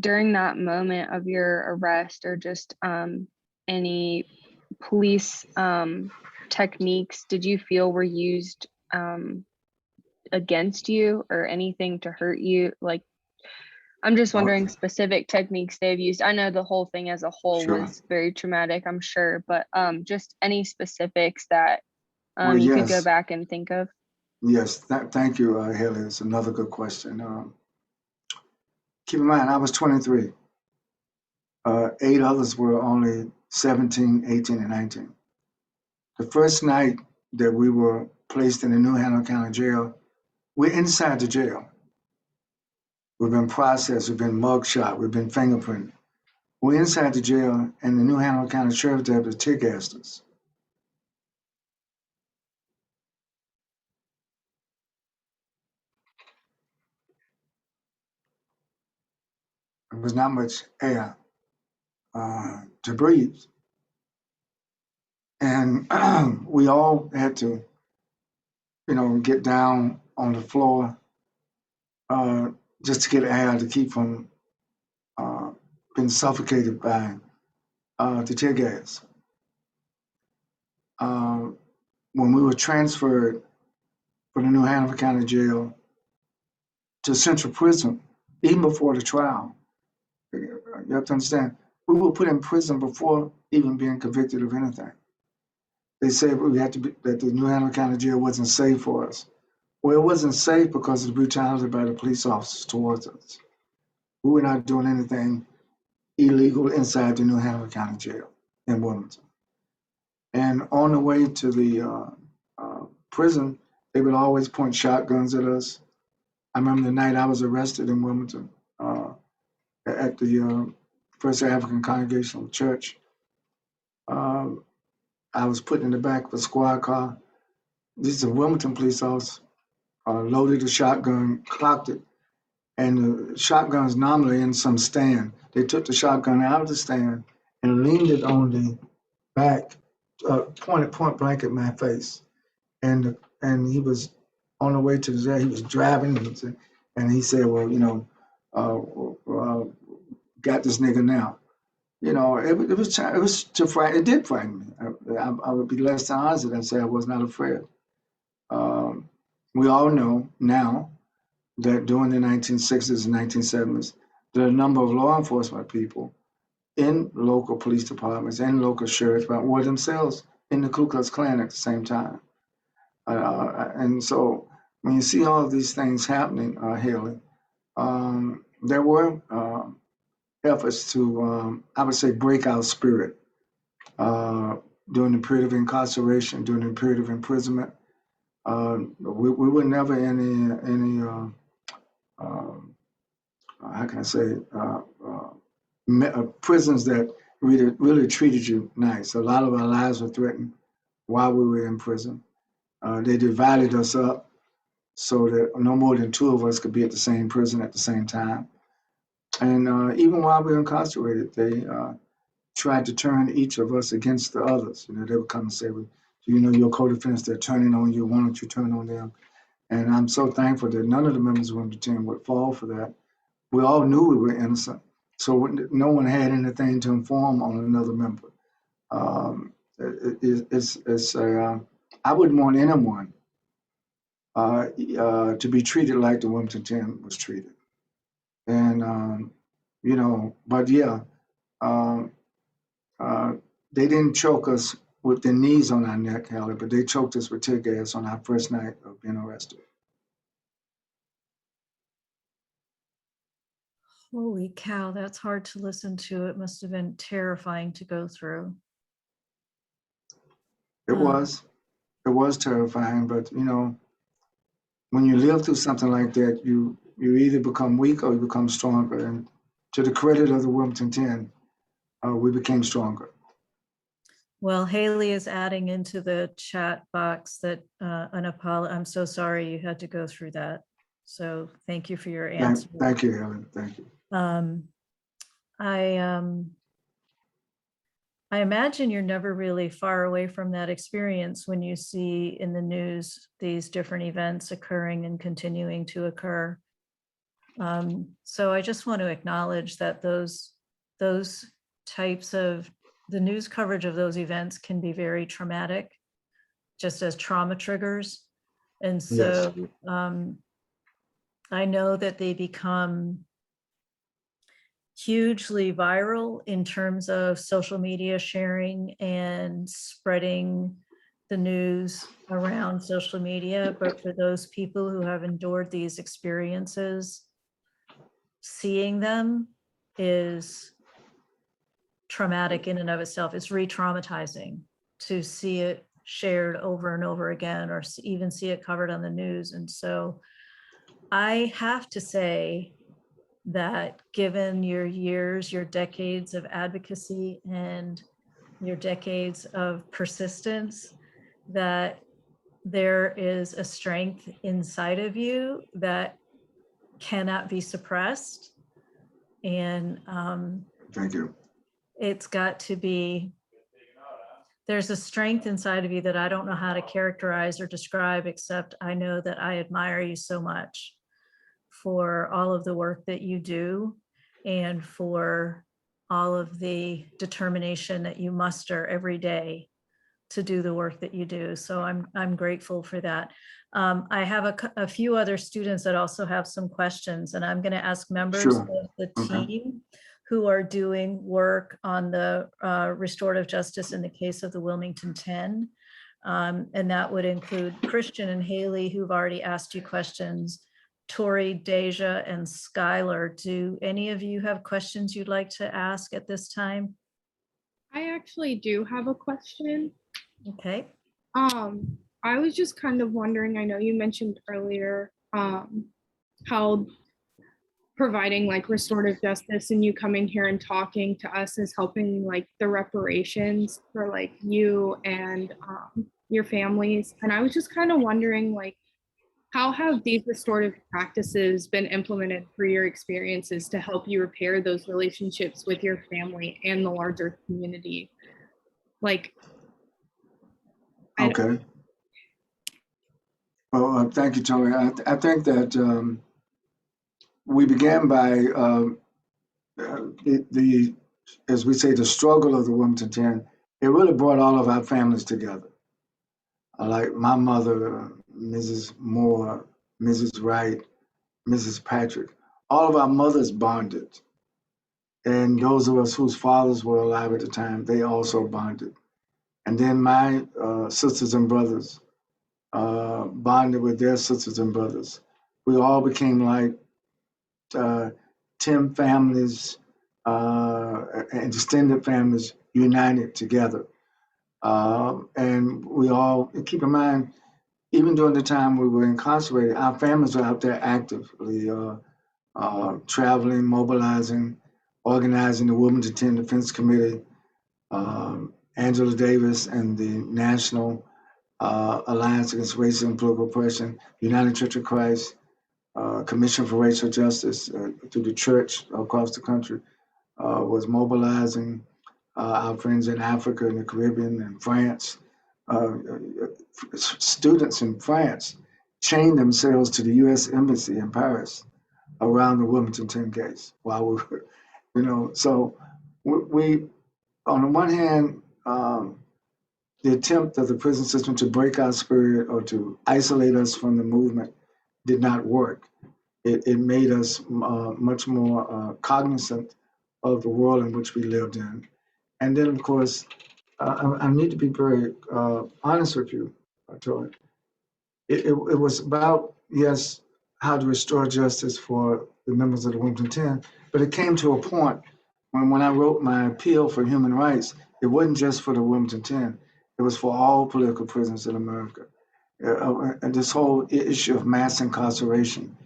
during that moment of your arrest, or just any police techniques did you feel were used against you, or anything to hurt you? Like, I'm just wondering specific techniques they've used. I know the whole thing as a whole Sure. was very traumatic, I'm sure, but just any specifics that Well, you could go yes. back and think of. Yes, thank you, Haley. It's another good question. Keep in mind, I was 23. 8 others were only 17, 18, and 19. The first night that we were placed in the New Hanover County Jail, we're inside the jail. We've been processed, we've been mugshot, we've been fingerprinted. We're inside the jail, and the New Hanover County Sheriff's Deputy tear gassed us. There was not much air to breathe. And we all had to, get down on the floor just to get air to keep from being suffocated by the tear gas. When we were transferred from the New Hanover County Jail to Central Prison, even before the trial, you have to understand, we were put in prison before even being convicted of anything. They said that the New Hanover County Jail wasn't safe for us. Well, it wasn't safe because of the brutality by the police officers towards us. We were not doing anything illegal inside the New Hanover County Jail in Wilmington. And on the way to the prison, they would always point shotguns at us. I remember the night I was arrested in Wilmington at the First African Congregational Church. I was put in the back of a squad car. These are Wilmington police officers, loaded a shotgun, clocked it, and the shotgun's normally in some stand. They took the shotgun out of the stand and leaned it on the back, pointed point blank at my face. And he was on the way to the jail. He was driving, and he said, "Well, got this nigga now." It was to frighten. It did frighten me. I would be less than honest and say I was not afraid. We all know now that during the 1960s and 1970s, there are a number of law enforcement people in local police departments and local sheriffs were themselves in the Ku Klux Klan at the same time. And so when you see all of these things happening, Haley, there were efforts to, I would say, break our spirit during the period of incarceration, during the period of imprisonment. We were never any how can I say, prisons that really treated you nice. A lot of our lives were threatened while we were in prison. They divided us up so that no more than 2 of us could be at the same prison at the same time. And even while we were incarcerated, they tried to turn each of us against the others. They would come and say, well, your co-defendants, they're turning on you. Why don't you turn on them? And I'm so thankful that none of the members of the team would fall for that. We all knew we were innocent, so no one had anything to inform on another member. I wouldn't want anyone to be treated like the Wilmington 10 was treated. And, but yeah, they didn't choke us with their knees on our neck, Hallie, but they choked us with tear gas on our first night of being arrested. Holy cow, that's hard to listen to. It must have been terrifying to go through. It was terrifying, but when you live through something like that, you either become weak or you become stronger. And to the credit of the Wilmington 10, we became stronger. Well, Haley is adding into the chat box that I'm so sorry you had to go through that. So thank you for your answer. Thank you, Helen. Thank you. I imagine you're never really far away from that experience when you see in the news these different events occurring and continuing to occur. So I just want to acknowledge that those types of, the news coverage of those events can be very traumatic, just as trauma triggers. And so I know that they become hugely viral in terms of social media sharing and spreading the news around social media. But for those people who have endured these experiences, seeing them is traumatic in and of itself. It's re-traumatizing to see it shared over and over again, or even see it covered on the news. And so I have to say that given your years, your decades of advocacy and your decades of persistence, that there is a strength inside of you that cannot be suppressed. And Thank you. it's got to be, there's a strength inside of you that I don't know how to characterize or describe, except I know that I admire you so much for all of the work that you do and for all of the determination that you muster every day to do the work that you do. So I'm grateful for that. I have a few other students that also have some questions, and I'm going to ask members Sure. of the Okay. team who are doing work on the restorative justice in the case of the Wilmington 10. And that would include Christian and Haley, who've already asked you questions, Tori, Deja, and Skylar. Do any of you have questions you'd like to ask at this time? I actually do have a question. Okay. I was just kind of wondering, I know you mentioned earlier, how providing like restorative justice and you coming here and talking to us is helping like the reparations for like you and your families. And I was just kind of wondering, like, how have these restorative practices been implemented for your experiences to help you repair those relationships with your family and the larger community? Like, Okay. Well, thank you, Tony. I think that we began by the, as we say, the struggle of the Wilmington 10. It really brought all of our families together. Like my mother, Mrs. Moore, Mrs. Wright, Mrs. Patrick, all of our mothers bonded. And those of us whose fathers were alive at the time, they also bonded. And then my sisters and brothers bonded with their sisters and brothers. We all became like 10 families and extended families united together. And we all, keep in mind, even during the time we were incarcerated, our families were out there actively traveling, mobilizing, organizing the Wilmington 10 Defense Committee, Angela Davis and the National Alliance Against Racism and Political Oppression, United Church of Christ, Commission for Racial Justice through the church across the country was mobilizing our friends in Africa and the Caribbean and France. Students in France chained themselves to the U.S. Embassy in Paris around the Wilmington 10 case while we were, so we on the one hand, the attempt of the prison system to break our spirit or to isolate us from the movement did not work. It made us much more cognizant of the world in which we lived in. And then, of course, I need to be very honest with you, Tori. It was about, yes, how to restore justice for the members of the Wilmington 10, but it came to a point when I wrote my appeal for human rights, it wasn't just for the Wilmington 10, it was for all political prisoners in America. And this whole issue of mass incarceration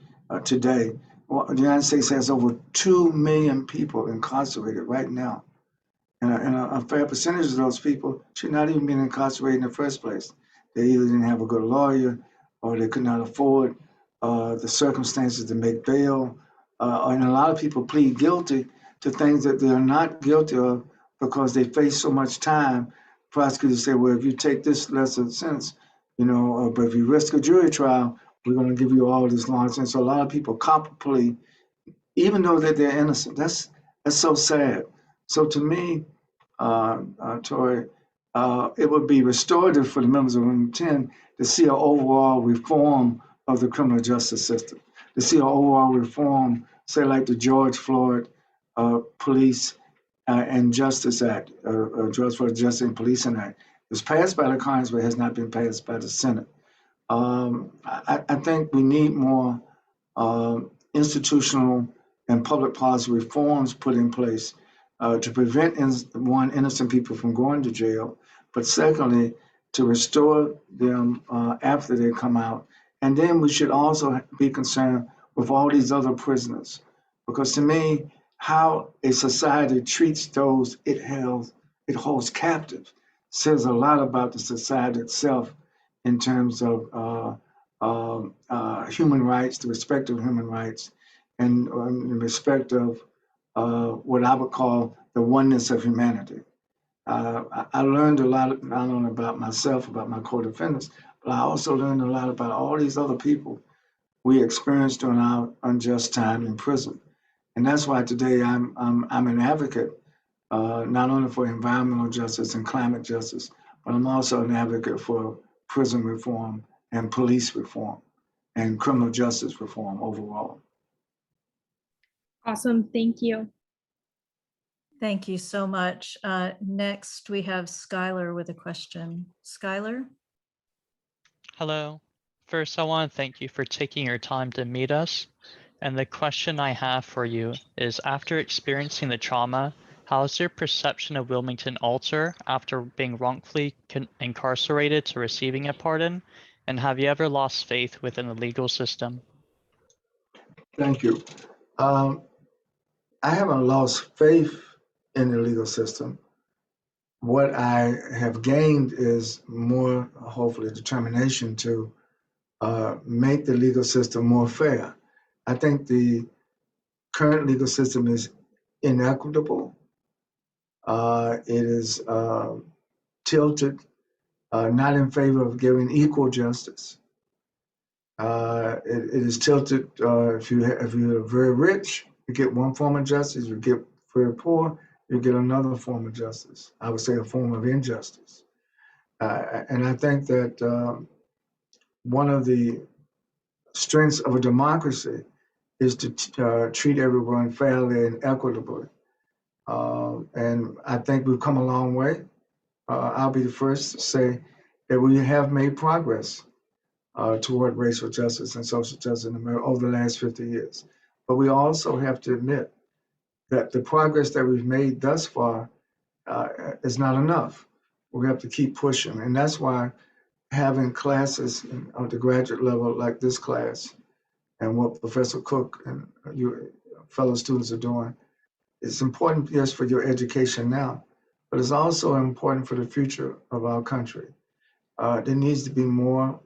today, well, the United States has over 2 million people incarcerated right now. And a fair percentage of those people should not even be incarcerated in the first place. They either didn't have a good lawyer or they could not afford the circumstances to make bail. And a lot of people plead guilty to things that they're not guilty of because they face so much time. Prosecutors say, well, if you take this lesser sentence, but if you risk a jury trial, we're going to give you all this long sentence. So a lot of people cop plea, even though that they're innocent. That's so sad. So to me, Tori, it would be restorative for the members of Room 10 to see an overall reform of the criminal justice system, to see an overall reform, say like the George Floyd Police and Justice Act, George Floyd Justice and Policing Act. It was passed by the Congress, but has not been passed by the Senate. I think we need more institutional and public policy reforms put in place to prevent, innocent people from going to jail, but secondly, to restore them after they come out. And then we should also be concerned with all these other prisoners, because to me, how a society treats those it holds captive says a lot about the society itself in terms of human rights, the respect of human rights, and the respect of what I would call the oneness of humanity. I learned a lot, not only about myself, about my co-defendants, but I also learned a lot about all these other people we experienced during our unjust time in prison. And that's why today I'm an advocate, not only for environmental justice and climate justice, but I'm also an advocate for prison reform and police reform and criminal justice reform overall. Awesome. Thank you. Thank you so much. Next, we have Skylar with a question. Skylar? Hello. First, I want to thank you for taking your time to meet us. And the question I have for you is, after experiencing the trauma, how has your perception of Wilmington alter after being wrongfully incarcerated to receiving a pardon? And have you ever lost faith within the legal system? Thank you. I haven't lost faith in the legal system. What I have gained is more, hopefully, determination to make the legal system more fair. I think the current legal system is inequitable. It is tilted, not in favor of giving equal justice. It is tilted. If you're very rich, you get one form of justice. You get very poor, you get another form of justice. I would say a form of injustice. And I think that one of the strengths of a democracy is to treat everyone fairly and equitably. And I think we've come a long way. I'll be the first to say that we have made progress toward racial justice and social justice in America over the last 50 years. But we also have to admit that the progress that we've made thus far is not enough. We have to keep pushing. And that's why having classes at the graduate level like this class and what Professor Cook and your fellow students are doing is important, yes, for your education now, but it's also important for the future of our country. There needs to be more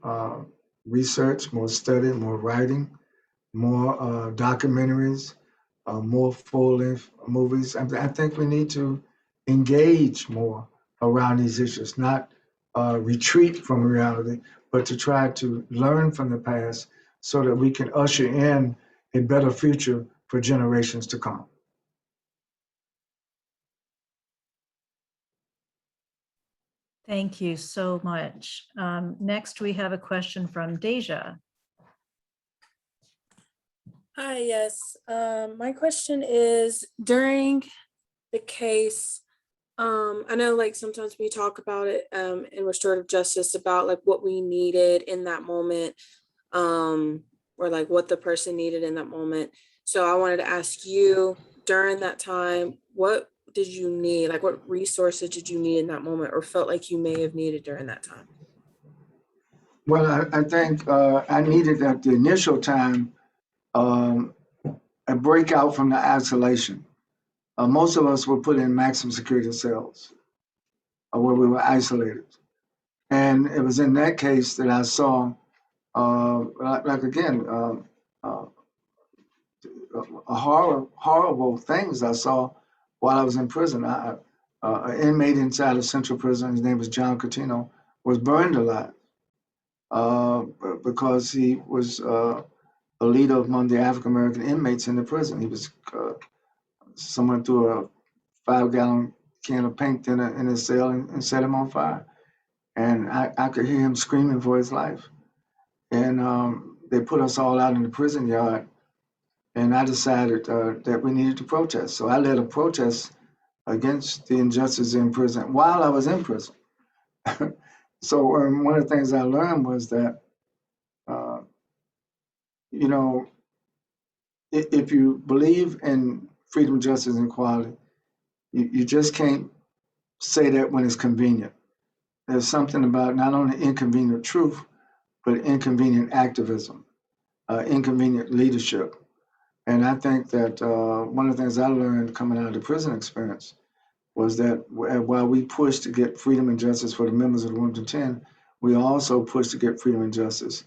research, more study, more writing, more documentaries, more full-length movies. I think we need to engage more around these issues, not retreat from reality, but to try to learn from the past so that we can usher in a better future for generations to come. Thank you so much. Next, we have a question from Deja. Hi, yes. My question is, during the case, I know like sometimes we talk about it in restorative justice about like what we needed in that moment, or like what the person needed in that moment. So I wanted to ask you, during that time, what did you need? Like what resources did you need in that moment or felt like you may have needed during that time? Well, I think I needed at the initial time a breakout from the isolation. Most of us were put in maximum security cells where we were isolated. And it was in that case that I saw, horrible things I saw while I was in prison. an inmate inside of Central Prison, his name was John Catino, was burned alive because he was a leader among the African American inmates in the prison. He was someone threw a 5-gallon can of paint in his cell and set him on fire. And I could hear him screaming for his life. And they put us all out in the prison yard. And I decided that we needed to protest. So I led a protest against the injustice in prison while I was in prison. So one of the things I learned was that, you know, if you believe in freedom, justice, and equality, you just can't say that when it's convenient. There's something about not only inconvenient truth, but inconvenient activism, inconvenient leadership. And I think that one of the things I learned coming out of the prison experience was that while we pushed to get freedom and justice for the members of the Wilmington 10, we also pushed to get freedom and justice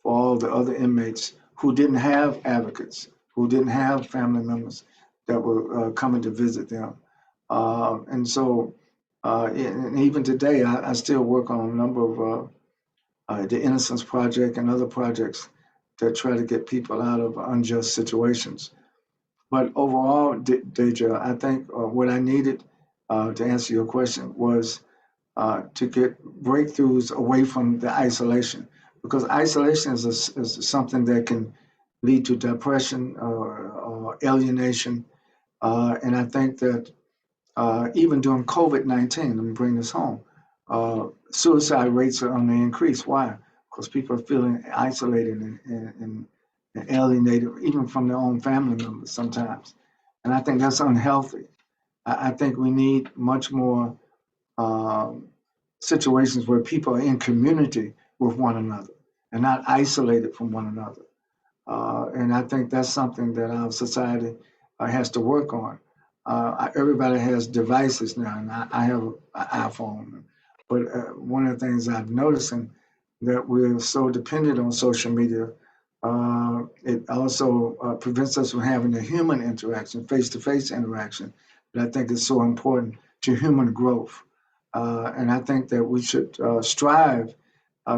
for all the other inmates who didn't have advocates, who didn't have family members that were coming to visit them. And so, and even today, I still work on a number of the Innocence Project and other projects that try to get people out of unjust situations. But overall, Deja, I think what I needed to answer your question was to get breakthroughs away from the isolation, because isolation is something that can lead to depression or alienation. And I think that even during COVID-19, let me bring this home, suicide rates are on the increase. Why? Because people are feeling isolated and alienated, even from their own family members sometimes. And I think that's unhealthy. I think we need much more situations where people are in community with one another and not isolated from one another. And I think that's something that our society has to work on. Everybody has devices now, and I have an iPhone. But one of the things I've noticed is that we're so dependent on social media, it also prevents us from having a human interaction, face-to-face interaction, that I think is so important to human growth. And I think that we should strive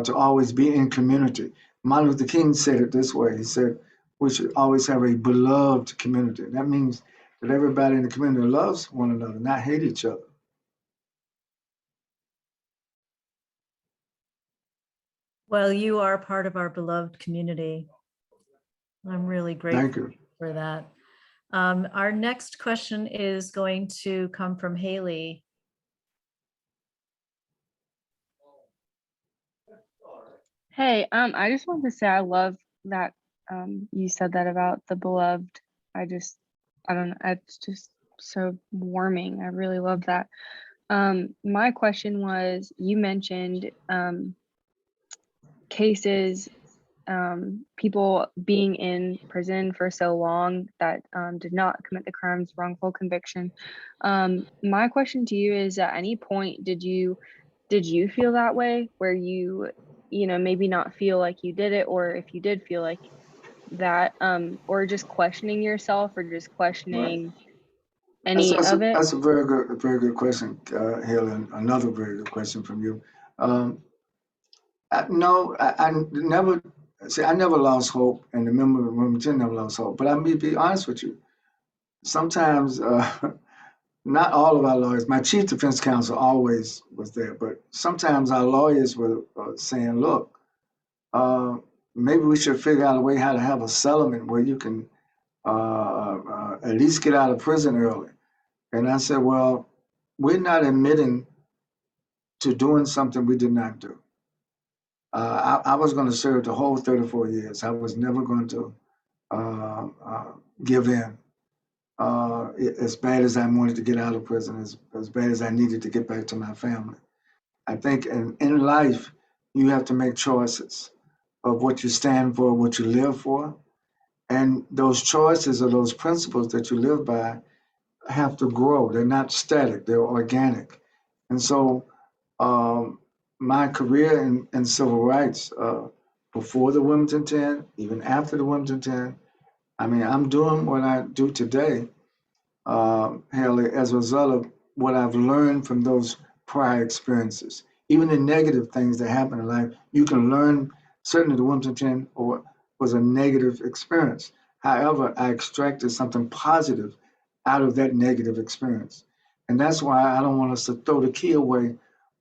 to always be in community. Martin Luther King said it this way. He said, we should always have a beloved community. That means that everybody in the community loves one another, not hate each other. Well, you are part of our beloved community. I'm really Thank grateful you. for that. Our next question is going to come from Haley. Hey, I just wanted to say I love that you said that about the beloved. I don't know, it's just so warming. I really love that. My question was, you mentioned cases, people being in prison for so long that did not commit the crimes, wrongful conviction. My question to you is, at any point did you feel that way, where you maybe not feel like you did it, or if you did feel like that, or just questioning yourself, or just questioning any of it? That's a very good question, Helen. Another very good question from you. No, I never see. I never lost hope, and the member of the room never lost hope. But I'm gonna be honest with you. Sometimes, not all of our lawyers. My chief defense counsel always was there, but sometimes our lawyers were saying, "Look, maybe we should figure out a way how to have a settlement where you can at least get out of prison early." And I said, "Well, we're not admitting to doing something we did not do. I was going to serve the whole 34 years. I was never going to give in. As bad as I wanted to get out of prison, as bad as I needed to get back to my family. I think in life, you have to make choices of what you stand for, what you live for. And those choices or those principles that you live by have to grow. They're not static, they're organic. And so my career in civil rights, before the Wilmington 10, even after the Wilmington 10, I mean, I'm doing what I do today, Haley, as a result of what I've learned from those prior experiences. Even the negative things that happen in life, you can learn. Certainly, the Wilmington 10 was a negative experience. However, I extracted something positive out of that negative experience. And that's why I don't want us to throw the key away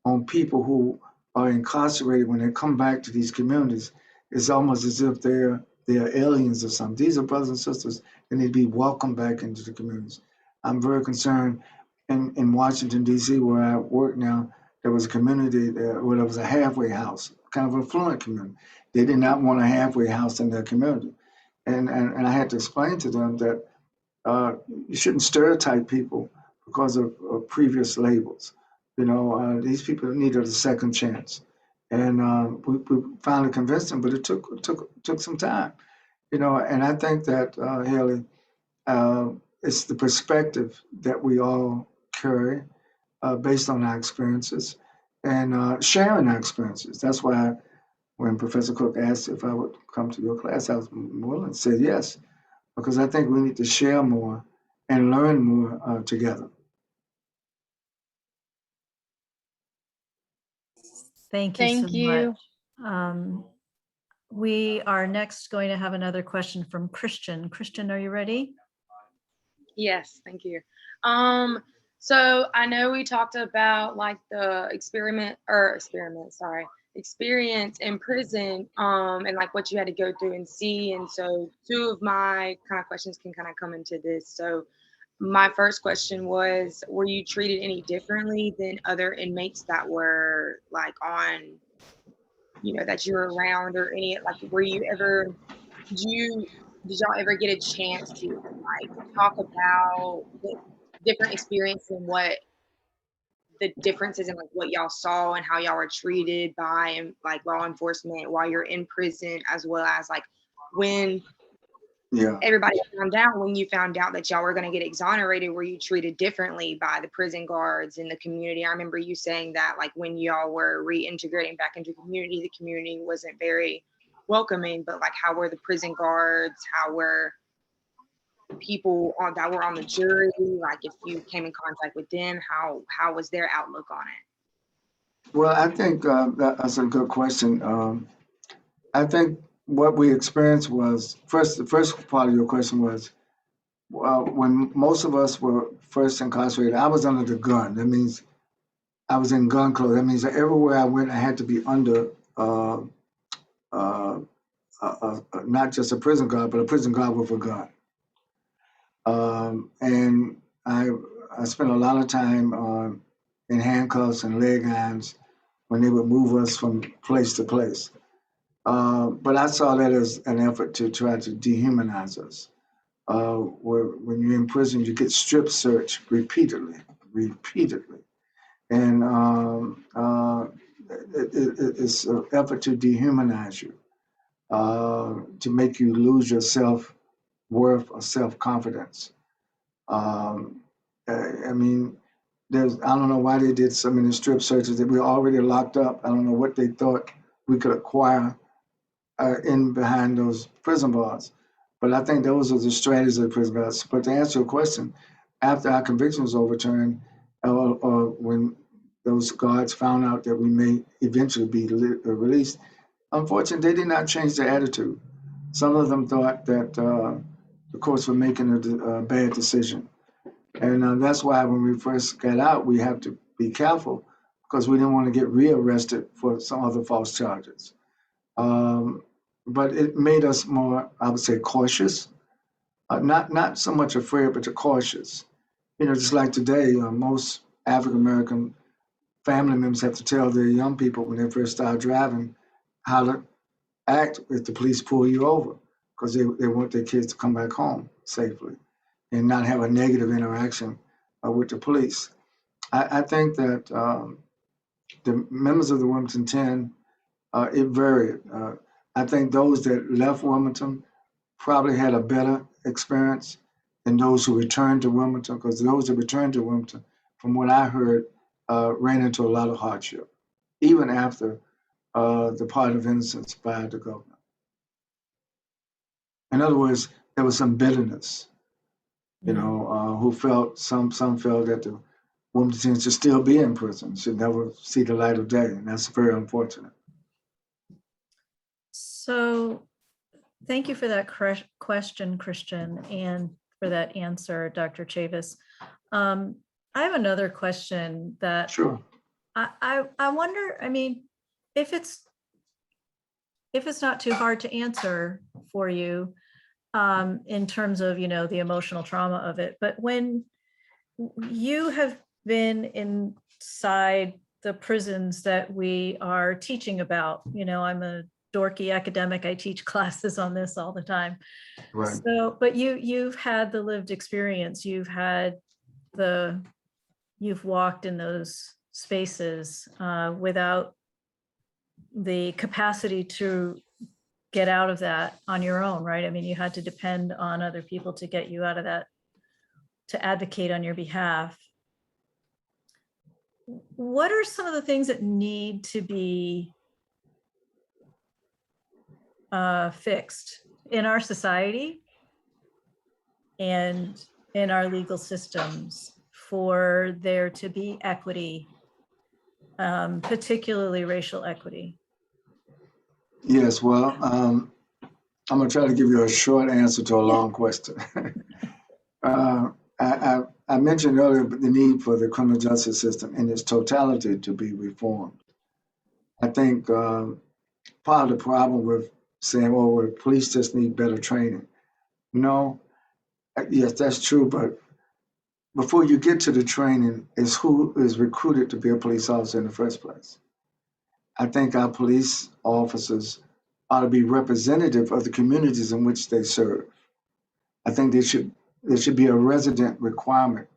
on people who are incarcerated when they come back to these communities. It's almost as if they're aliens or something. These are brothers and sisters that need to be welcomed back into the communities. I'm very concerned in Washington, D.C., where I work now. There was a community there where there was a halfway house, kind of a affluent community. They did not want a halfway house in their community. And I had to explain to them that you shouldn't stereotype people because of previous labels. These people needed a second chance. And we finally convinced them, but it took some time. And I think that, Haley, it's the perspective that we all carry based on our experiences and sharing our experiences. That's why when Professor Cook asked if I would come to your class, I was willing to say yes, because I think we need to share more and learn more together. Thank you so Thank you. much. We are next going to have another question from Christian. Christian, are you ready? Yes, thank you. So I know we talked about like the experience in prison, and like what you had to go through and see. And so two of my kind of questions can kind of come into this. So my first question was, were you treated any differently than other inmates that were like on, that you were around, or any, like, did y'all ever get a chance to like talk about the different experience and what the differences in like what y'all saw and how y'all were treated by like law enforcement while you're in prison, as well as like when Yeah. when you found out that y'all were going to get exonerated, were you treated differently by the prison guards in the community? I remember you saying that like when y'all were reintegrating back into the community wasn't very welcoming, but like how were the prison guards? How were people that were on the jury? Like if you came in contact with them, how was their outlook on it? Well, I think that's a good question. I think what we experienced was the first part of your question was when most of us were first incarcerated, I was under the gun. That means I was in gun clothes. That means that everywhere I went, I had to be under not just a prison guard, but a prison guard with a gun. And I spent a lot of time in handcuffs and leg irons when they would move us from place to place. But I saw that as an effort to try to dehumanize us. When you're in prison, you get strip searched repeatedly. And it's an effort to dehumanize you, to make you lose your self-worth or self-confidence. I mean, I don't know why they did so many strip searches that we were already locked up. I don't know what they thought we could acquire in behind those prison bars. But I think those are the strategies of the prison bars. But to answer your question, after our conviction was overturned, or when those guards found out that we may eventually be released, unfortunately, they did not change their attitude. Some of them thought that the courts were making a bad decision. And that's why when we first got out, we have to be careful because we didn't want to get rearrested for some other false charges. But it made us more, I would say, cautious. Not so much afraid, but cautious. Just like today, most African American family members have to tell their young people when they first start driving how to act if the police pull you over, because they want their kids to come back home safely and not have a negative interaction with the police. I think that the members of the Wilmington 10, it varied. I think those that left Wilmington probably had a better experience than those who returned to Wilmington, because those that returned to Wilmington, from what I heard, ran into a lot of hardship, even after the pardon of innocence by the government. In other words, there was some bitterness, who felt, some felt that women tend to still be in prison, should never see the light of day, and that's very unfortunate. So thank you for that question, Christian, and for that answer, Dr. Chavis. I have another question that Sure. I wonder, I mean, if it's not too hard to answer for you, in terms of, the emotional trauma of it, but when you have been inside the prisons that we are teaching about, I'm a dorky academic, I teach classes on this all the time. Right. So, but you've had the lived experience, you've walked in those spaces without the capacity to get out of that on your own, right? I mean, you had to depend on other people to get you out of that, to advocate on your behalf. What are some of the things that need to be fixed in our society and in our legal systems for there to be equity, particularly racial equity? Yes, well, I'm gonna try to give you a short answer to a long question. I mentioned earlier the need for the criminal justice system in its totality to be reformed. I think part of the problem with saying, well, police just need better training. No, yes, that's true, but before you get to the training is who is recruited to be a police officer in the first place. I think our police officers ought to be representative of the communities in which they serve. I think there should be a resident requirement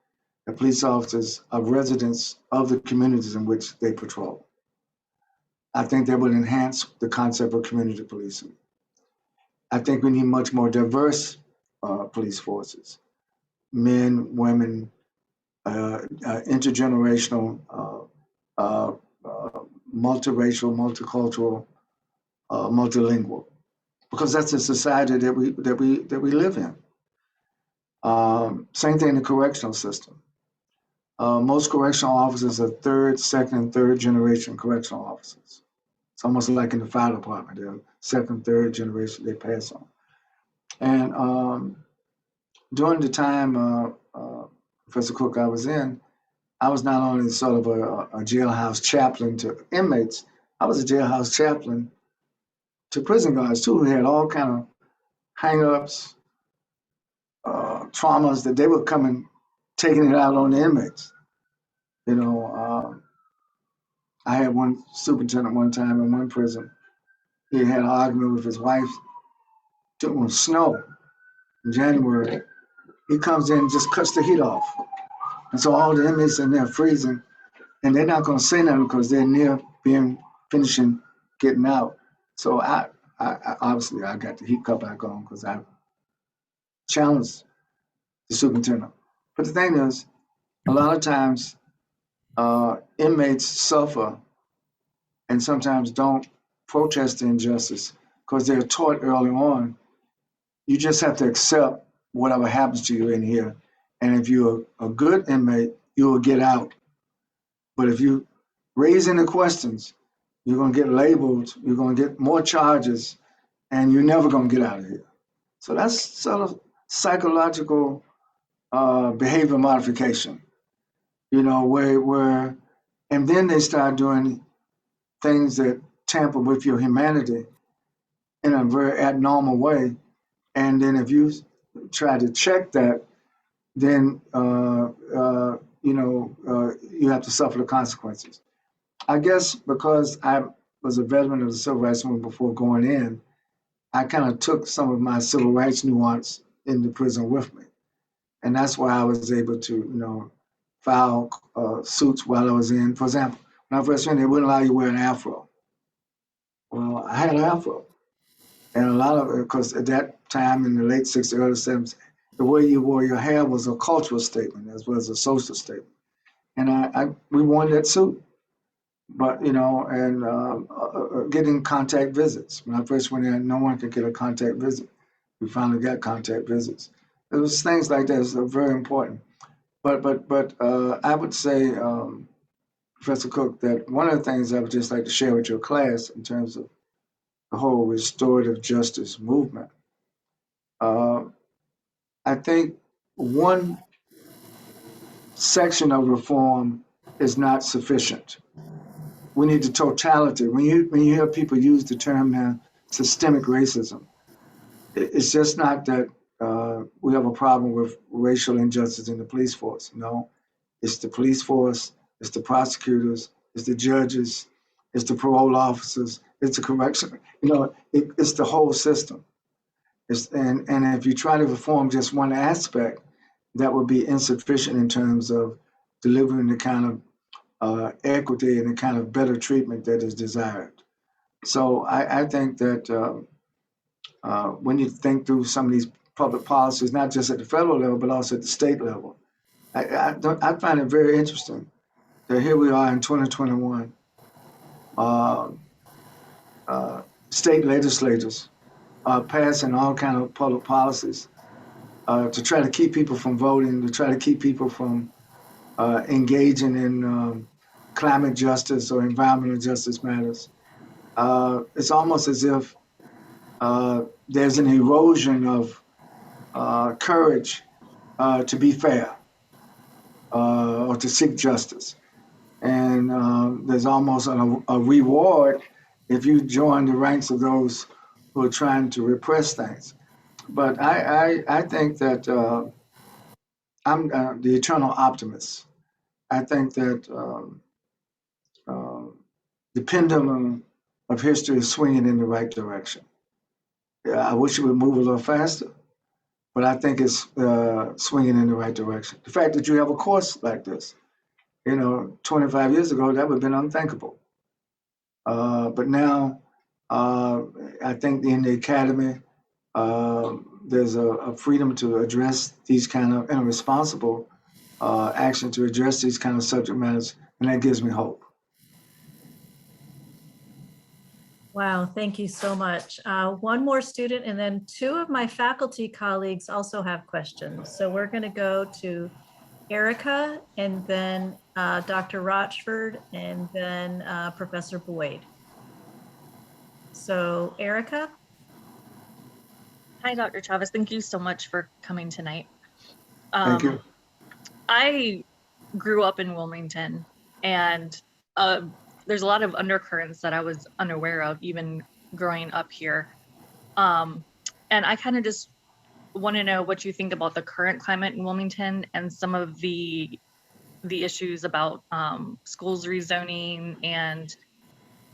that police officers are residents of the communities in which they patrol. I think that would enhance the concept of community policing. I think we need much more diverse police forces, men, women, intergenerational, multiracial, multicultural, multilingual, because that's the society that we live in. Same thing in the correctional system. Most correctional officers are third, second, and third generation correctional officers. It's almost like in the fire department, they're second, third generation, they pass on. And during the time Professor Cook I was in, I was not only sort of a jailhouse chaplain to inmates, I was a jailhouse chaplain to prison guards too, who had all kind of hang-ups, traumas that they were coming, taking it out on the inmates. I had one superintendent one time in one prison. He had an argument with his wife during snow in January. He comes in and just cuts the heat off. And so all the inmates in there freezing, and they're not going to say nothing because they're near finishing getting out. So I obviously I got the heat cut back on because I challenged the superintendent. But the thing is, a lot of times inmates suffer and sometimes don't protest the injustice because they're taught early on, you just have to accept whatever happens to you in here. And if you're a good inmate, you will get out. But if you raise any questions, you're going to get labeled, you're going to get more charges, and you're never going to get out of here. So that's sort of psychological behavior modification, where, and then they start doing things that tamper with your humanity in a very abnormal way. And then if you try to check that, then you have to suffer the consequences. I guess because I was a veteran of the civil rights movement before going in, I kind of took some of my civil rights nuance into prison with me. And that's why I was able to, file suits while I was in. For example, when I first went, they wouldn't allow you to wear an afro. Well, I had an afro. And a lot of it, because at that time in the late 60s, early 70s, the way you wore your hair was a cultural statement as well as a social statement. And we wore that suit. But, getting contact visits. When I first went in, no one could get a contact visit. We finally got contact visits. It was things like that that are very important. But I would say, Professor Cook, that one of the things I would just like to share with your class in terms of the whole restorative justice movement, I think one section of reform is not sufficient. We need the totality. When you hear people use the term now, systemic racism, it's just not that we have a problem with racial injustice in the police force. No, it's the police force, it's the prosecutors, it's the judges, it's the parole officers, it's the correction. It's the whole system. And if you try to reform just one aspect, that would be insufficient in terms of delivering the kind of equity and the kind of better treatment that is desired. So I think that when you think through some of these public policies, not just at the federal level, but also at the state level, I find it very interesting that here we are in 2021, state legislators passing all kind of public policies to try to keep people from voting, to try to keep people from engaging in climate justice or environmental justice matters. It's almost as if there's an erosion of courage to be fair or to seek justice. And there's almost a reward if you join the ranks of those who are trying to repress things. But I think that I'm the eternal optimist. I think that the pendulum of history is swinging in the right direction. Yeah, I wish it would move a little faster, but I think it's swinging in the right direction. The fact that you have a course like this, 25 years ago, that would have been unthinkable. But now, I think in the academy, there's a freedom to address these kind of, and a responsible action to address these kind of subject matters, and that gives me hope. Wow, thank you so much. One more student, and then two of my faculty colleagues also have questions. So we're going to go to Erica, and then Dr. Rochford, and then Professor Boyd. So Erica? Hi, Dr. Chavis. Thank you so much for coming tonight. Thank you. I grew up in Wilmington, and there's a lot of undercurrents that I was unaware of even growing up here. And I kind of just want to know what you think about the current climate in Wilmington and some of the issues about schools rezoning. And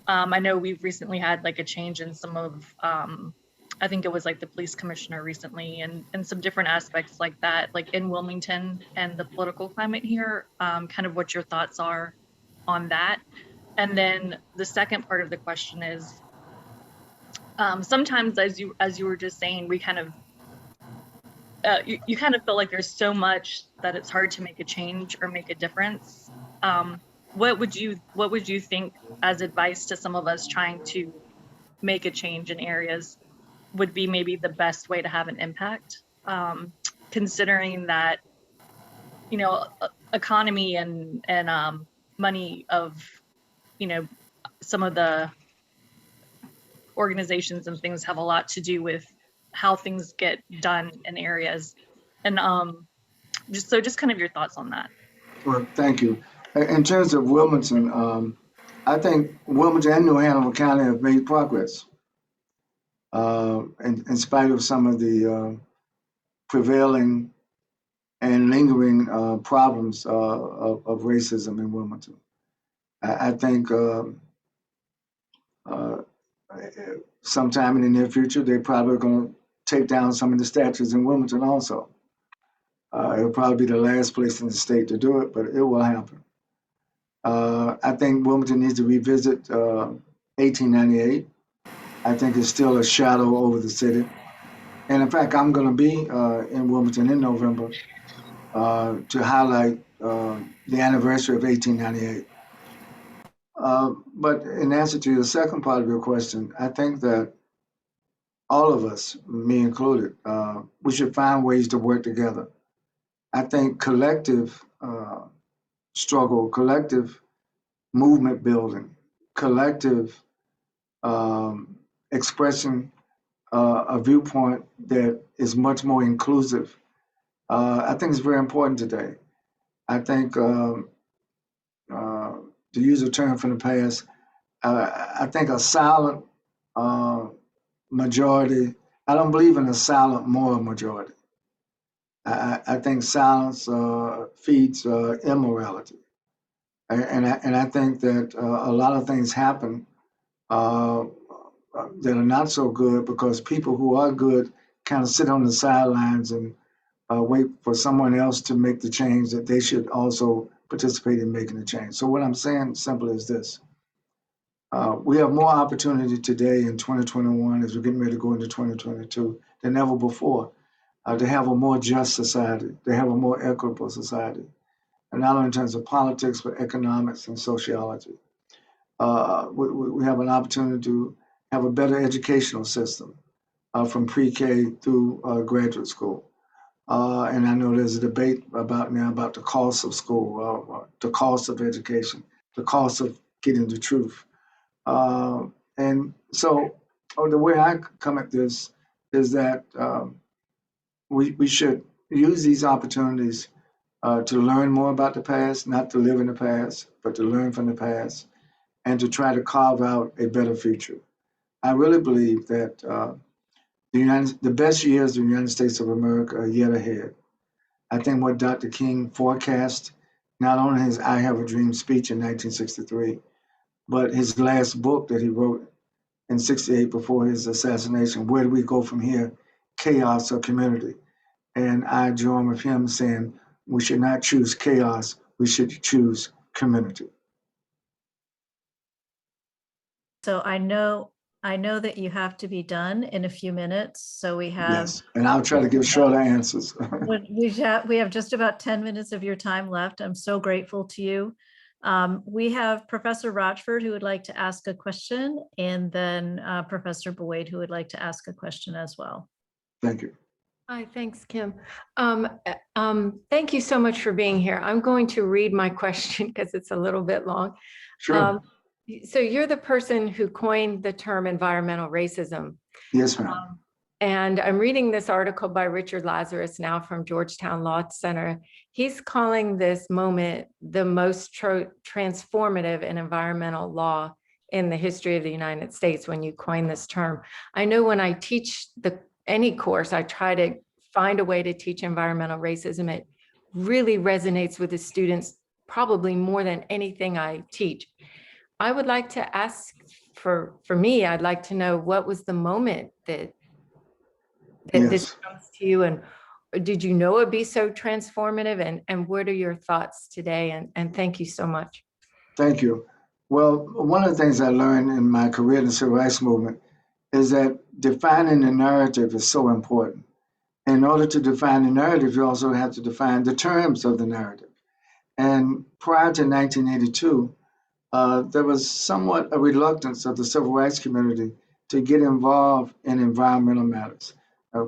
I know we've recently had like a change in some of, I think it was like the police commissioner recently, and some different aspects like that, like in Wilmington and the political climate here, kind of what your thoughts are on that. And then the second part of the question is, sometimes as you were just saying, we kind of, you kind of feel like there's so much that it's hard to make a change or make a difference. What would you think as advice to some of us trying to make a change in areas would be maybe the best way to have an impact, considering that, economy and money of, some of the organizations and things have a lot to do with how things get done in areas. And just kind of your thoughts on that. Well, thank you. In terms of Wilmington, I think Wilmington and New Hanover County have made progress. In spite of some of the prevailing and lingering problems of racism in Wilmington. I think sometime in the near future, they're probably going to take down some of the statues in Wilmington also. It'll probably be the last place in the state to do it, but it will happen. I think Wilmington needs to revisit 1898. I think it's still a shadow over the city. And in fact, I'm going to be in Wilmington in November to highlight the anniversary of 1898. But in answer to the second part of your question, I think that all of us, me included, we should find ways to work together I think collective struggle, collective movement building, collective expression, a viewpoint that is much more inclusive. I think it's very important today. I think, to use a term from the past, I think a silent majority, I don't believe in a silent moral majority. I think silence feeds immorality. And I think that a lot of things happen uh, that are not so good because people who are good kind of sit on the sidelines and wait for someone else to make the change that they should also participate in making the change. So what I'm saying simply is this. We have more opportunity today in 2021 as we're getting ready to go into 2022 than ever before to have a more just society, to have a more equitable society, and not only in terms of politics, but economics and sociology. We have an opportunity to have a better educational system from pre-K through graduate school. And I know there's a debate about now about the cost of school, the cost of education, the cost of getting the truth. And so the way I come at this is that we should use these opportunities to learn more about the past, not to live in the past, but to learn from the past and to try to carve out a better future. I really believe that the best years of the United States of America are yet ahead. I think what Dr. King forecast, not only his I Have a Dream speech in 1963, but his last book that he wrote in 68 before his assassination, Where Do We Go From Here? Chaos or Community? And I join with him saying we should not choose chaos, we should choose community. So I know that you have to be done in a few minutes. So we have Yes, and I'll try to give shorter answers. we have just about 10 minutes of your time left. I'm so grateful to you. We have Professor Rochford who would like to ask a question, and then Professor Boyd who would like to ask a question as well. Thank you. Hi, thanks, Kim. Thank you so much for being here. I'm going to read my question because it's a little bit long. Sure. So you're the person who coined the term environmental racism. Yes, ma'am. And I'm reading this article by Richard Lazarus now from Georgetown Law Center. He's calling this moment the most transformative in environmental law in the history of the United States when you coin this term. I know when I teach any course, I try to find a way to teach environmental racism. It really resonates with the students, probably more than anything I teach. I would like to ask for me, I'd like to know what was the moment that this comes to you, and did you know it'd be so transformative, and what are your thoughts today? And thank you so much. Thank you. Well, one of the things I learned in my career in the civil rights movement is that defining the narrative is so important. In order to define the narrative, you also have to define the terms of the narrative. And prior to 1982, there was somewhat a reluctance of the civil rights community to get involved in environmental matters.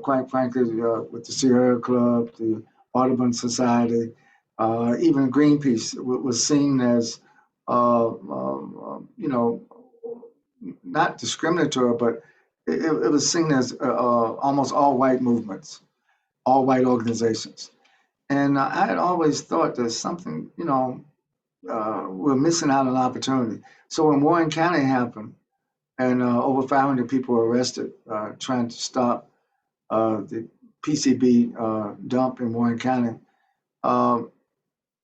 Quite frankly, with the Sierra Club, the Audubon Society, even Greenpeace was seen as, not discriminatory, but it was seen as almost all white movements, all white organizations. And I had always thought there's something, we're missing out on an opportunity. So when Warren County happened and over 500 people were arrested trying to stop the PCB dump in Warren County,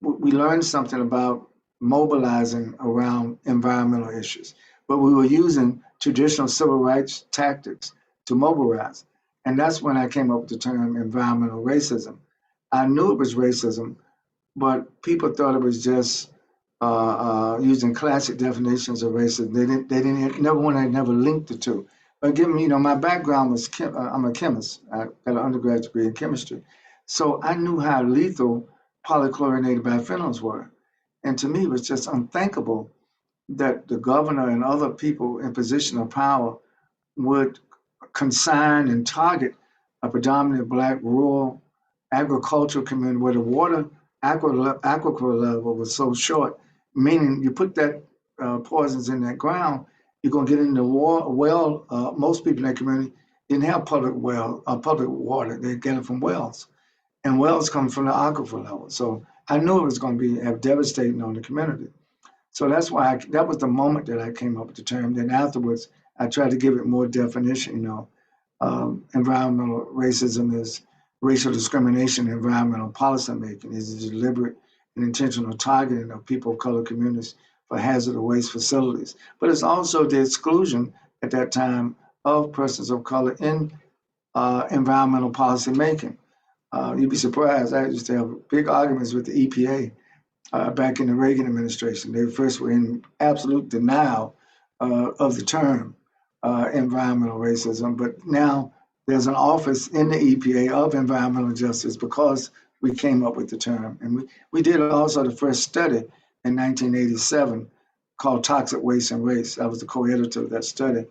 we learned something about mobilizing around environmental issues. But we were using traditional civil rights tactics to mobilize. And that's when I came up with the term environmental racism. I knew it was racism, but people thought it was just using classic definitions of racism. They never linked the two. But given, my background was, I'm a chemist. I got an undergraduate degree in chemistry. So I knew how lethal polychlorinated biphenyls were. And to me, it was just unthinkable that the governor and other people in position of power would consign and target a predominantly Black rural agricultural community where the water aquifer level was so short, meaning you put that poisons in that ground, you're gonna get in the well. Most people in that community didn't have public water; they get it from wells, and wells come from the aquifer level. So I knew it was going to have devastating on the community. So that's why that was the moment that I came up with the term. Then afterwards, I tried to give it more definition. Environmental racism is racial discrimination in environmental policy making. Is deliberate and intentional targeting of people of color communities for hazardous waste facilities. But it's also the exclusion at that time of persons of color in environmental policy making. You'd be surprised. I used to have big arguments with the EPA back in the Reagan administration. They first were in absolute denial of the term environmental racism, but now there's an office in the EPA of environmental justice because we came up with the term. And we did also the first study in 1987 called Toxic Waste and Race. I was the co-editor of that study.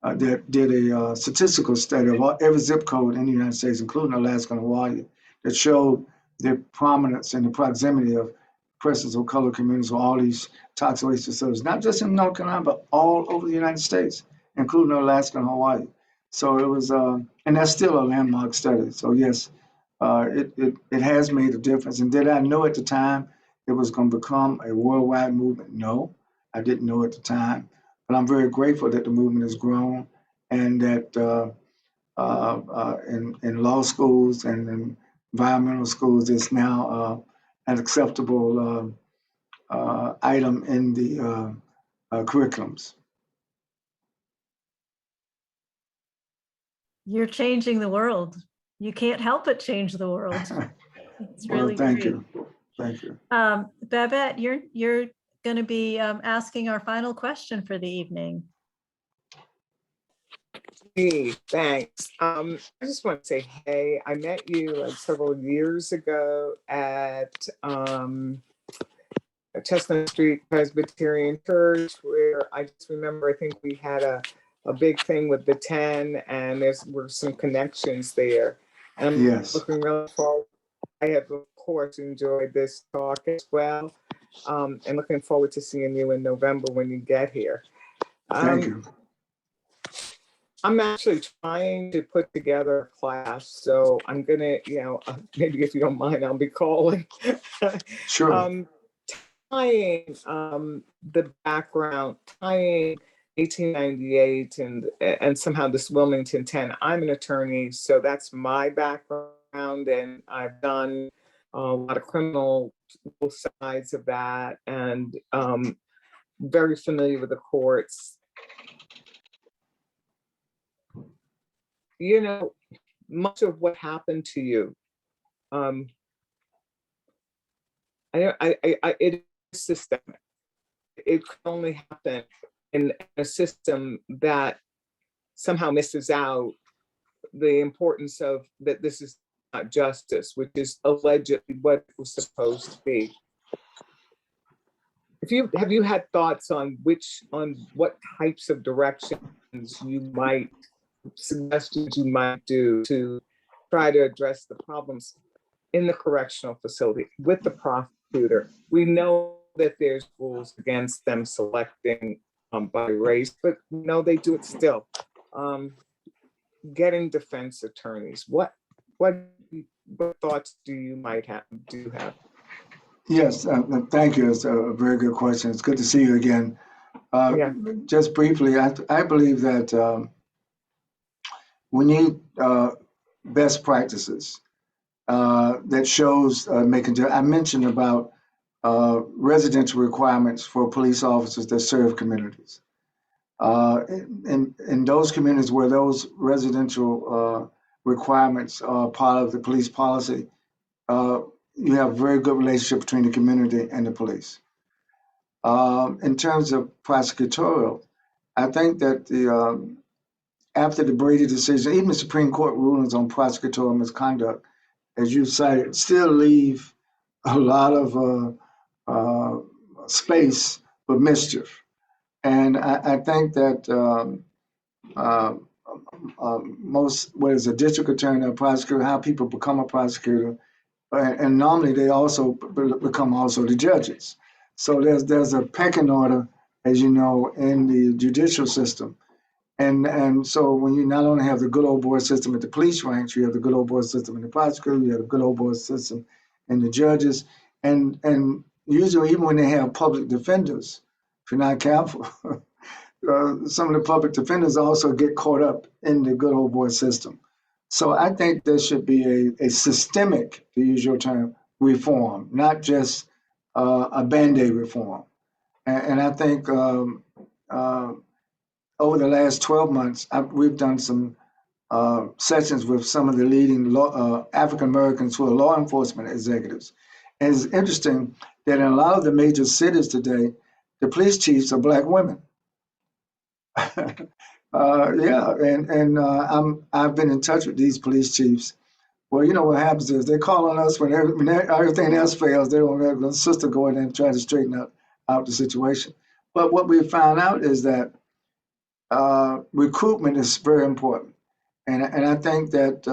That did a statistical study of every zip code in the United States, including Alaska and Hawaii, that showed the prominence and the proximity of persons of color communities with all these toxic waste facilities, not just in North Carolina, but all over the United States, including Alaska and Hawaii. So it was, and that's still a landmark study. So yes, it has made a difference. And did I know at the time it was going to become a worldwide movement? No, I didn't know at the time. But I'm very grateful that the movement has grown, and that in law schools and in environmental schools, it's now an acceptable item in the curriculums. You're changing the world. You can't help but change the world. It's Well, really thank great. you. Thank you. Babette, you're going to be asking our final question for the evening. Hey, thanks. I just want to say, hey, I met you like several years ago at Chestnut Street Presbyterian Church, where I just remember I think we had a big thing with the 10, and there were some connections there. And I'm Yes. looking really forward. I have, of course, enjoyed this talk as well, and looking forward to seeing you in November when you get here. Thank you. I'm actually trying to put together a class, so I'm gonna, maybe if you don't mind, I'll be calling. Sure. Tying the background, tying 1898 and somehow this Wilmington 10. I'm an attorney, so that's my background, and I've done a lot of criminal sides of that, and very familiar with the courts. Much of what happened to you, it is systemic. It can only happen in a system that somehow misses out the importance of that this is not justice, which is allegedly what it was supposed to be. Have you had thoughts on what types of directions suggestions you might do to try to address the problems in the correctional facility with the prosecutor? We know that there's rules against them selecting by race, but no, they do it still. Getting defense attorneys, what thoughts do you have? Yes, thank you. It's a very good question. It's good to see you again. Just briefly, I believe that we need best practices that shows making. I mentioned about residential requirements for police officers that serve communities. In those communities where those residential requirements are part of the police policy, you have a very good relationship between the community and the police. In terms of prosecutorial, I think that after the Brady decision, even the Supreme Court rulings on prosecutorial misconduct, as you cited, still leave a lot of space for mischief. And I think that most, what is a district attorney, a prosecutor, how people become a prosecutor. And normally they also become also the judges. So there's a pecking order, as you know, in the judicial system. And so when you not only have the good old boy system at the police ranks, you have the good old boy system in the prosecutor, you have the good old boy system in the judges. And usually even when they have public defenders, if you're not careful, some of the public defenders also get caught up in the good old boy system. So I think there should be a systemic, to use your term, reform, not just a Band-Aid reform. And I think over the last 12 months, we've done some sessions with some of the leading African Americans who are law enforcement executives. And it's interesting that in a lot of the major cities today, the police chiefs are Black women. Yeah, and I've been in touch with these police chiefs. Well, you know what happens is they call on us when everything else fails. They don't let the sister go in and try to straighten out the situation. But what we found out is that recruitment is very important. And I think that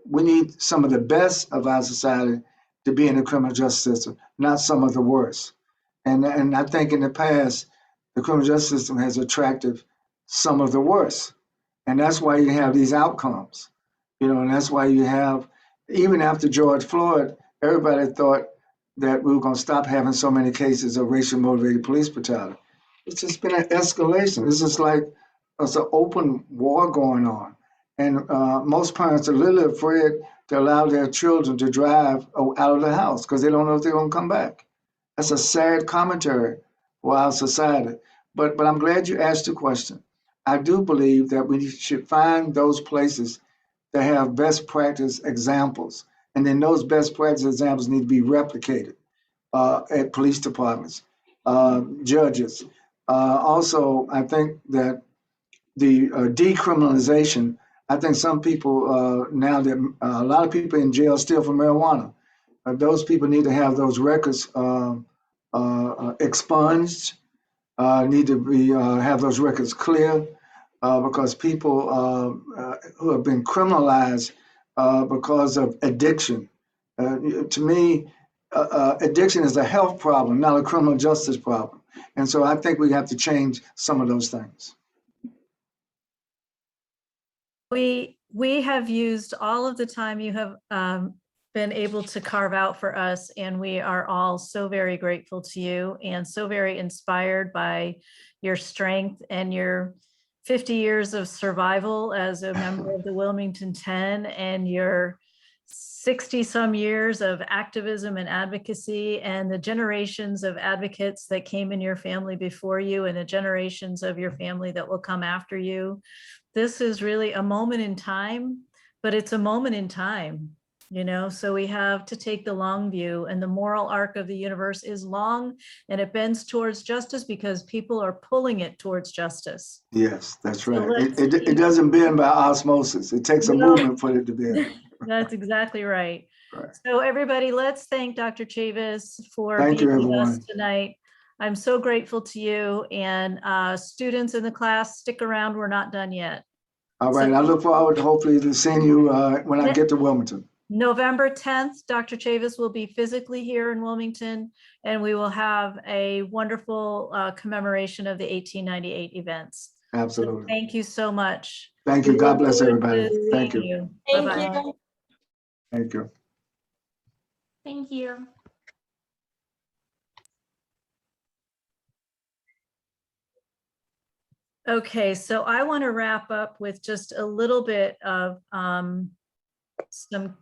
we need some of the best of our society to be in the criminal justice system, not some of the worst. And I think in the past, the criminal justice system has attracted some of the worst. And that's why you have these outcomes, and that's why you have, even after George Floyd, everybody thought that we were going to stop having so many cases of racially motivated police brutality. It's just been an escalation. It's just like it's an open war going on. And most parents are literally afraid to allow their children to drive out of the house because they don't know if they're going to come back. That's a sad commentary for our society. But I'm glad you asked the question. I do believe that we should find those places that have best practice examples. And then those best practice examples need to be replicated at police departments, judges. Also, I think that the decriminalization, I think some people now that a lot of people in jail still for marijuana. Those people need to have those records expunged, need to be have those records clear, because people who have been criminalized because of addiction. To me, addiction is a health problem, not a criminal justice problem. And so I think we have to change some of those things. We have used all of the time you have been able to carve out for us, and we are all so very grateful to you and so very inspired by your strength and your 50 years of survival as a member of the Wilmington 10 and your 60 some years of activism and advocacy, and the generations of advocates that came in your family before you and the generations of your family that will come after you. This is really a moment in time, but it's a moment in time, so we have to take the long view, and the moral arc of the universe is long and it bends towards justice because people are pulling it towards justice. Yes, that's So right. It doesn't bend by osmosis. It takes a movement for it to bend. That's exactly right. Right. So everybody, let's thank Dr. Chavis for Thank you, being with us everyone. tonight. I'm so grateful to you, and students in the class, stick around. We're not done yet. All right. I look forward hopefully to seeing you when I get to Wilmington. November 10th, Dr. Chavis will be physically here in Wilmington, and we will have a wonderful commemoration of the 1898 events. Absolutely. So thank you so much. Thank you. We God look bless forward everybody. to Thank seeing you. Thank Bye-bye. you. Thank you. Thank you. Okay, so I want to wrap up with just a little bit of some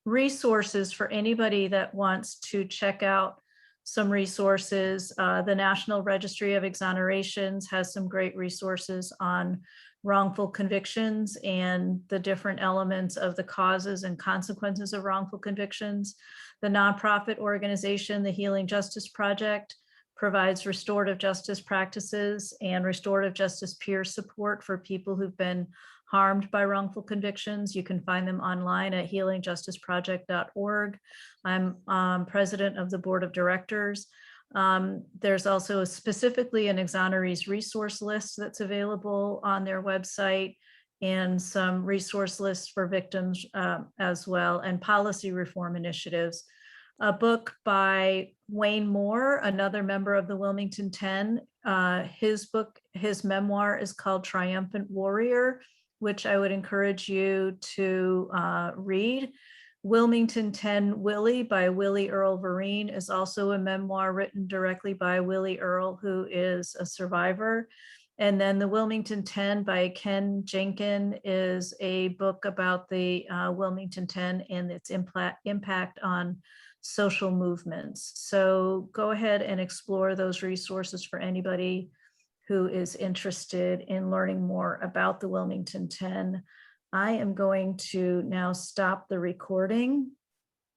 resources for anybody that wants to check out some resources. The National Registry of Exonerations has some great resources on wrongful convictions and the different elements of the causes and consequences of wrongful convictions. The nonprofit organization, the Healing Justice Project, provides restorative justice practices and restorative justice peer support for people who've been harmed by wrongful convictions. You can find them online at healingjusticeproject.org. I'm president of the board of directors. There's also specifically an exonerees resource list that's available on their website, and some resource lists for victims as well, and policy reform initiatives. A book by Wayne Moore, another member of the Wilmington 10. His memoir is called Triumphant Warrior, which I would encourage you to read. Wilmington 10 Willie by Willie Earl Vereen is also a memoir written directly by Willie Earl, who is a survivor. And then the Wilmington 10 by Ken Jenkin is a book about the Wilmington 10 and its impact on social movements. So go ahead and explore those resources for anybody who is interested in learning more about the Wilmington 10. I am going to now stop the recording.